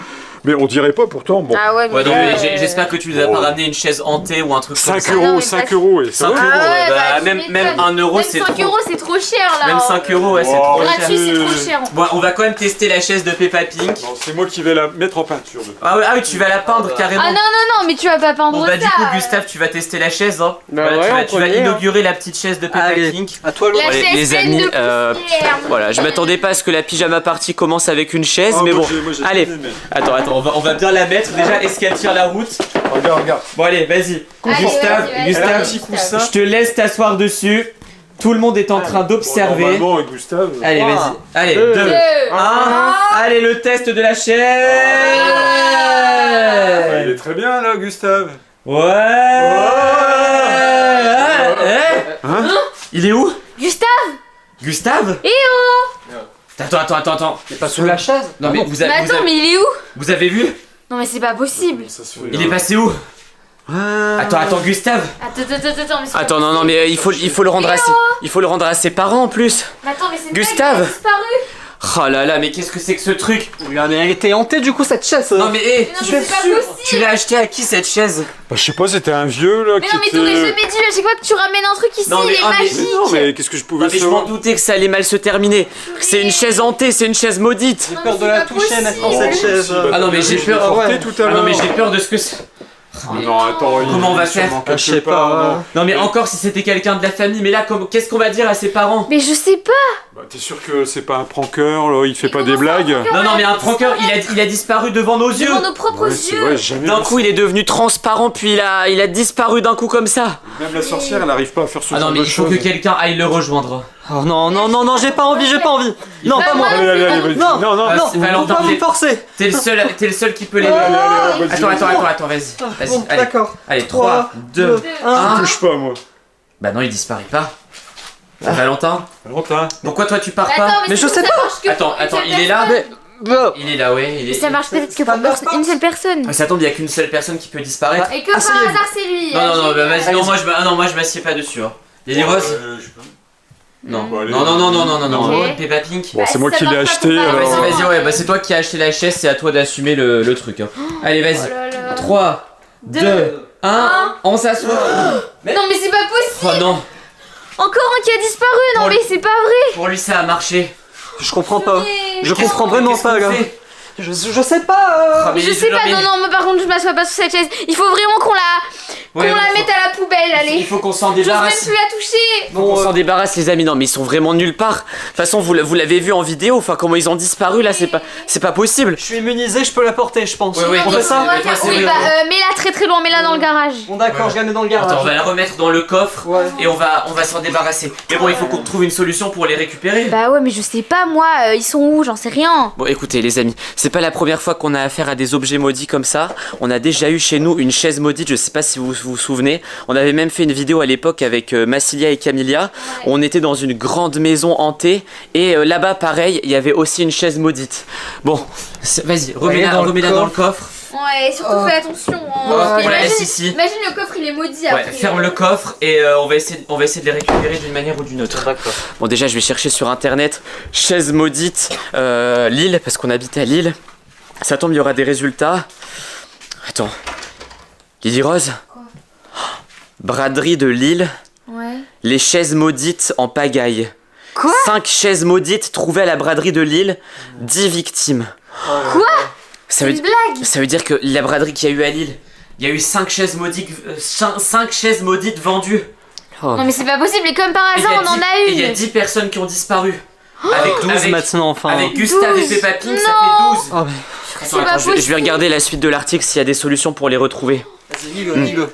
mais on dirait pas pourtant. Bon. Ah ouais, Ouais, non, mais j'espère que tu nous as pas ramené une chaise hantée ou un truc comme 5 ça. euros, non, mais 5 pas- euros et ça 5 va. euros, Ah ouais, bah, bah, tu même m'étonnes. 1 euro, Même c'est 5 trop. euros, c'est trop cher là. Même 5 euros, ouais, c'est Oh. trop cher. Gratuit, c'est trop cher. Bon, on va quand même tester la chaise de Peppa Pink. Non, c'est moi qui vais la mettre en peinture. Ah oui, tu vas la peindre carrément. Ah non, non, non, mais tu vas pas peindre Bon bah du ça. coup Gustave, tu vas tester la chaise, hein. Bah Voilà, ouais, tu vas on connaît, inaugurer la petite chaise de Peppa Allez. Pink. À toi La le. Ouais, chaise les pleine amis, de poussière. Voilà, je m'attendais pas à ce que la pyjama party commence avec une chaise, mais bon. Allez, attends, on va bien la mettre. Déjà, est-ce qu'elle tient la route? Regarde. Bon allez, vas-y. Allez, Gustave, vas-y, Gustave, vas-y, un petit Gustave. coussin. Je te laisse t'asseoir dessus. Tout le monde est en train d'observer. Normalement, Gustave. Allez, vas-y. Allez, 2, 1. Allez, le test de la chaise. Il est très bien là, Gustave. Ouais. Hein? Il est où? Gustave. Gustave? Eh oh. Attends. T'es pas sous la chaise? Non mais Mais attends, mais il est où? vous avez vu? Non, mais c'est pas possible. Ça se fait. Il est passé où? Attends, Gustave. Attends, mais c'est Attends, pas non, mais il faut le rendre à ses parents en plus. Mais attends, mais c'est Gustave. pas, il a disparu. Oh là là, mais qu'est-ce que c'est que ce truc? Oui, mais elle était hantée du coup cette chaise. Non mais hé, Mais non, mais c'est pas possible. tu l'as acheté à qui cette chaise? Bah, je sais pas, c'était un vieux là Mais qui non, mais était. t'aurais jamais dit à chaque fois que tu ramènes un truc ici, Non, mais- il est ah, mais- magique. Non, mais qu'est-ce que je pouvais Non mais je m'en savoir? doutais que ça allait mal se terminer. C'est une chaise hantée, c'est une chaise maudite. J'ai Non, peur mais de c'est la pas toucher possible. maintenant cette chaise. Ah non mais j'ai Je l'ai peur. porté ouais. tout à Ah l'heure. non mais j'ai peur de ce que c'est. Ah non, attends, Comment on va est sûrement faire? quelque Je sais part, pas. non. Non mais encore si c'était quelqu'un de la famille, mais là qu'est-ce qu'on va dire à ses parents? Mais je sais pas. Bah, t'es sûr que c'est pas un pranker là, il fait Mais pas comment des ça, blagues? un pranker? Non non mais un pranker, il a disparu devant nos yeux. Devant nos propres Ouais, c'est yeux. vrai, jamais D'un vu coup il est devenu transparent puis il a disparu d'un coup comme ça. ça. Même la sorcière, elle arrive pas à faire ce Ah non genre mais de il faut choses. que quelqu'un aille le rejoindre. Oh non, non, non, non, j'ai pas envie, j'ai pas envie. Non, Bah, pas moi. moi, Allez, allez, allez, vas-y. Non, Non, non, Ah, non, c'est faut Valentin, pas t'es- me forcer. T'es le seul qui peut l'aider. allez, allez, vas-y, Attends, vas-y. attends, vas-y. Vas-y, Bon, allez. d'accord. Allez, 3, 2, Je 1. touche pas, moi. Bah non, il disparaît pas. Valentin, Valentin. pourquoi toi tu pars Attends, pas? Mais je sinon, sais ça pas. marche que Attends, pour une attends, seule il est là? personne. Il est là, ouais. Il est... Ça marche peut-être que Ça pour marche pas. une seule personne. Ah, ça tombe, il y a qu'une seule personne qui peut disparaître. Et que par Asseyez-vous. hasard, c'est lui. Non, non, non, bah vas-y, Allez, non, moi je m'assieds pas dessus. Hein. Lily Rose? Je peux- Non. Bon, allez. Non, non, non, non, non, non, non. Ok. Peppa Pink? Bon, c'est moi ça qui l'ai marche pas acheté, pour alors. Valentin. Vas-y, ouais, bah c'est toi qui as acheté la chaise, c'est à toi d'assumer le truc. Hein. Allez, Oh vas-y. là là. 3, 2, 1, on s'assoit. Non, mais c'est pas possible. Oh non, Encore un qui a disparu. Non, Pour mais c'est pas vrai. pour lui ça a marché. Je comprends pas. Mais- Je comprends vraiment Qu'est-ce pas, qu'on là. fait? Je sais pas. Ah, mais Je sais pas, mais- non, non, mais par contre, je m'assois pas sur cette chaise. Il faut vraiment qu'on la Ouais, ouais, mette à la poubelle, il allez. faut qu'on s'en J'ose même débarrasse. plus la toucher. On s'en débarrasse les amis, non mais ils sont vraiment nulle part. De toute façon vous l'avez vu en vidéo, enfin comment ils ont disparu là, c'est pas possible. Je suis immunisé, je peux la porter, je pense. Ouais, ouais, On toi, fait ça On va toi, faire. c'est Oui, vrai, bah, ouais. mets-la très très loin, mets-la dans le garage. Bon, d'accord, Ouais. je la mets dans le Attends, on garage. va la remettre dans le coffre Ouais. et on va s'en débarrasser. Mais bon, il faut qu'on trouve une solution pour les récupérer. Bah ouais, mais je sais pas, moi, ils sont où, j'en sais rien. Bon écoutez les amis, c'est pas la première fois qu'on a affaire à des objets maudits comme ça. On a déjà eu chez nous une chaise maudite, je sais pas si vous vous souvenez. On avait même fait une vidéo à l'époque avec Massilia et Camilla. On était dans une grande maison hantée et là-bas pareil, il y avait aussi une chaise maudite. Bon, vas-y, remets-la dans le coffre. Ouais, surtout fais attention. Hein, Oh, parce que on la imagine- laisse ici. Imagine le coffre, il est maudit Ouais, après. ferme le coffre et on va essayer de les récupérer d'une manière ou d'une autre. D'accord. Bon déjà je vais chercher sur internet chaise maudite Lille parce qu'on habite à Lille. Ça tombe, il y aura des résultats. Attends. Lily Rose. Braderie de Lille. Ouais. Les chaises maudites en pagaille. Quoi 5 chaises maudites trouvées à la braderie de Lille. 10 victimes. Quoi Ça C'est veut, une blague. ça veut dire que la braderie qu'il y a eu à Lille, il y a eu 5 chaises maudites, 5 chaises maudites vendues. Oh. Non, mais c'est pas possible, et comme par Et il y hasard, on en a et il y a une. 10 personnes qui ont disparu. Avec 12 maintenant, enfin. Avec Gustave 12. et Peppa Pig, ça Non. fait 12. Oh, mais... C'est pas je vais possible. regarder la suite de l'article s'il y a des solutions pour les retrouver. Vas-y, lis-le, lis-le.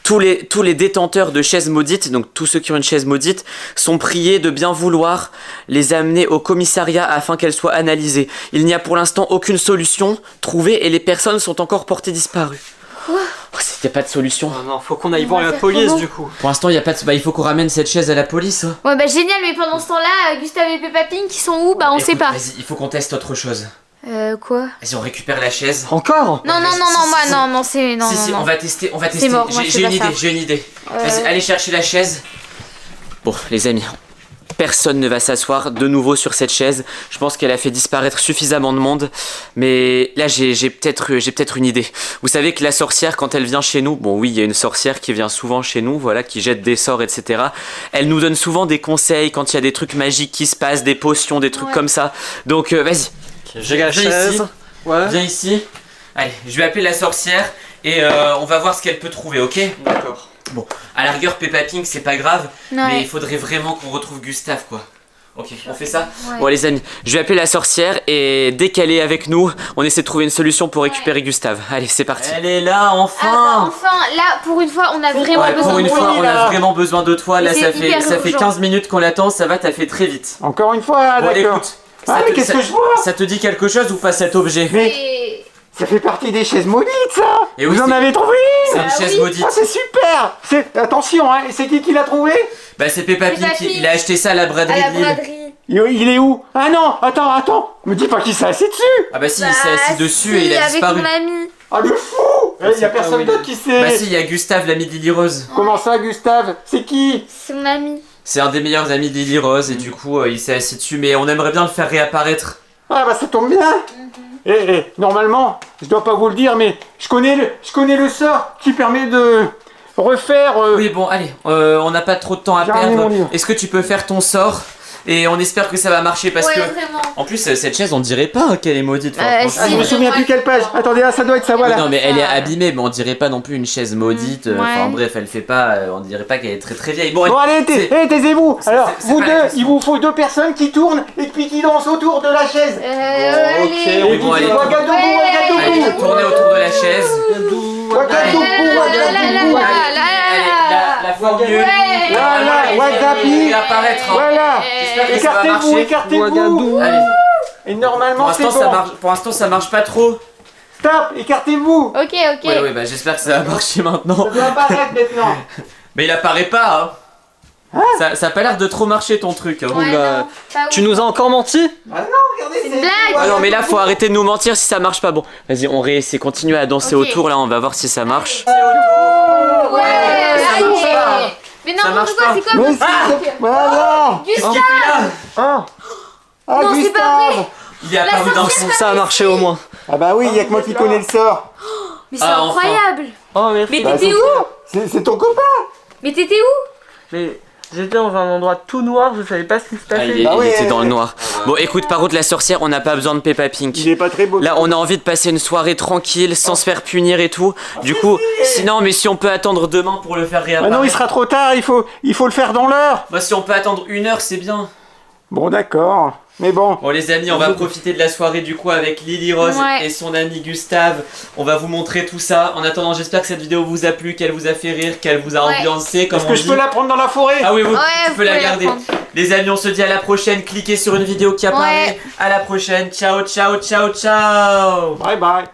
Tous les détenteurs de chaises maudites, donc tous ceux qui ont une chaise maudite, sont priés de bien vouloir les amener au commissariat afin qu'elles soient analysées. Il n'y a pour l'instant aucune solution trouvée et les personnes sont encore portées disparues. Quoi Il n'y a pas de solution. Oh non, faut qu'on aille On voir va la faire police comment du coup. Pour l'instant, il y a pas de... il faut qu'on ramène cette chaise à la police. Hein. Ouais, bah génial, mais pendant ce temps-là, Gustave et Peppa Pig, qui sont où Bah on sait Écoute, pas. Vas-y, il faut qu'on teste autre chose. Quoi Vas-y, on récupère la chaise. Encore Non, non, non, Si, non, si, moi, si. non, non, c'est. Non, si, non, si, non. on va tester. C'est mort, moi, je J'ai fais une pas idée, ça. j'ai une idée. Vas-y, allez chercher la chaise. Bon, les amis, personne ne va s'asseoir de nouveau sur cette chaise. Je pense qu'elle a fait disparaître suffisamment de monde. Mais là, j'ai peut-être une idée. Vous savez que la sorcière, quand elle vient chez nous, bon oui, il y a une sorcière qui vient souvent chez nous, voilà, qui jette des sorts, etc. Elle nous donne souvent des conseils quand il y a des trucs magiques qui se passent, des potions, des trucs Ouais. comme ça. Donc, vas-y, J'ai la Viens chaise. ici. Ouais. viens ici. Allez, je vais appeler la sorcière et on va voir ce qu'elle peut trouver, ok? D'accord. À la rigueur, Peppa Pig, c'est pas grave. Ouais. Mais il faudrait vraiment qu'on retrouve Gustave, quoi. Ok, on fait ça. Ouais. Bon les amis, je vais appeler la sorcière et dès qu'elle est avec nous, on essaie de trouver une solution pour récupérer Gustave. Allez, c'est parti. Elle est là, Ah, bah, enfin. enfin, là, pour une fois, on a vraiment Ouais, besoin pour une de fois, toi. on a vraiment besoin de toi. Mais Là, c'est ça hyper fait urgent. 15 minutes qu'on l'attend, ça va, t'as fait très vite. Encore une fois, Bon, d'accord. écoute, Ah, mais qu'est-ce que je vois? ça te dit quelque chose ou pas cet objet? Et- Ça fait partie des chaises maudites, ça. Et oui, Vous en c'est- avez trouvé? C'est une Bah chaise oui. maudite. Ah, c'est super. Attention, hein. C'est qui l'a trouvé? Bah c'est Peppa Pig, Peppa Pig. il a acheté ça à la À braderie la de Lille. braderie. Il est où? Ah non, attends. Me dis pas qu'il s'est assis dessus. Ah bah si, il Bah, s'est assis dessus et si, il a avec disparu. mon ami. Ah, le fou. Il y a personne d'autre qui sait. Bah si, il y a Gustave, l'ami de Lily Rose. Comment ça, Gustave? C'est qui? C'est mon ami. C'est un des meilleurs amis de Lily Rose et du coup il s'est assis dessus, mais on aimerait bien le faire réapparaître. Ah bah ça tombe bien. Normalement, je dois pas vous le dire, mais je connais le sort qui permet de refaire... Oui bon allez, on n'a pas trop de temps à J'ai ramené mon perdre. livre. Est-ce que tu peux faire ton sort? Et on espère que ça va marcher parce Ouais, que... vraiment. En plus cette chaise on dirait pas hein, qu'elle est maudite. Enfin, Si, Ah, je me mais souviens moi, plus quelle page. Attendez, là, ça doit être ça, voilà. Oui, non mais elle est abîmée, mais on dirait pas non plus une chaise maudite. Enfin Ouais. bref, elle fait pas, on dirait pas qu'elle est très très vieille. Bon, Bon allez, taisez-vous. Alors, c'est vous pas la deux, question. il vous faut 2 personnes qui tournent et puis qui dansent autour de la chaise. Allez. Oui, bon, allez. Ouagadougou, Ouais. allez, Ouagadougou. tournez autour de la chaise. Ouagadougou, Ouagadougou. La forme mieux. Voilà, Wagapi. Il va apparaître. Hein. Voilà. J'espère que ça va marcher. Écartez-vous. Allez. Et Pour normalement, c'est l'instant, bon. pour l'instant, ça marche pas trop. Stop, écartez-vous. Ok. Oui, bah j'espère que ça va marcher maintenant. Ça doit apparaître maintenant. Mais il apparaît pas. Hein. Ça a pas l'air de trop marcher ton truc. Hein. Ouais, non, pas Tu ouf. nous as encore menti? Ah non, regardez, C'est une blague. Ah non mais là faut arrêter de nous mentir si ça marche pas. Bon, vas-y, on réessaie, continue à danser Ok. autour là, on va voir si ça marche. Ouais, ça allez. marche pas. Mais Ça non, marche quoi, pas. c'est quoi Mais votre truc c'est... Voilà. Gustave. Ah, Non, c'est pas vrai. Gustave. Il est apparu dans son... Ça a marché au moins. Ah bah oui, il y a que moi qui connais le sort. Mais c'est Ah, enfin. incroyable. Oh merci. Mais Bah, t'étais c'est- où? C'est ton copain. Mais t'étais où? Mais j'étais dans un endroit tout noir, je savais pas ce qui se Ah, passait. il, est- Bah il ouais. était dans le noir. Bon écoute, par contre la sorcière, on n'a pas besoin de Peppa Pink. Il est pas très beau. Là on a envie de passer une soirée tranquille, sans se faire punir et tout. Du coup, sinon mais si on peut attendre demain pour le faire Ah réapparaître. non, il sera trop tard, il faut le faire dans l'heure. Bah si on peut attendre 1 heure c'est bien. Bon d'accord, mais bon. Bon les amis, on va profiter de la soirée du coup avec Lily Rose Ouais. et son ami Gustave. On va vous montrer tout ça. En attendant, j'espère que cette vidéo vous a plu, qu'elle vous a fait rire, qu'elle vous a Ouais. ambiancé comme Est-ce on que dit. je peux la prendre dans la forêt? Ah oui, oui, Ouais, tu vous peux la pouvez la garder. prendre. Les amis, on se dit à la prochaine. Cliquez sur une vidéo qui apparaît. Ouais. À la prochaine. Ciao, ciao, ciao, ciao. Bye bye.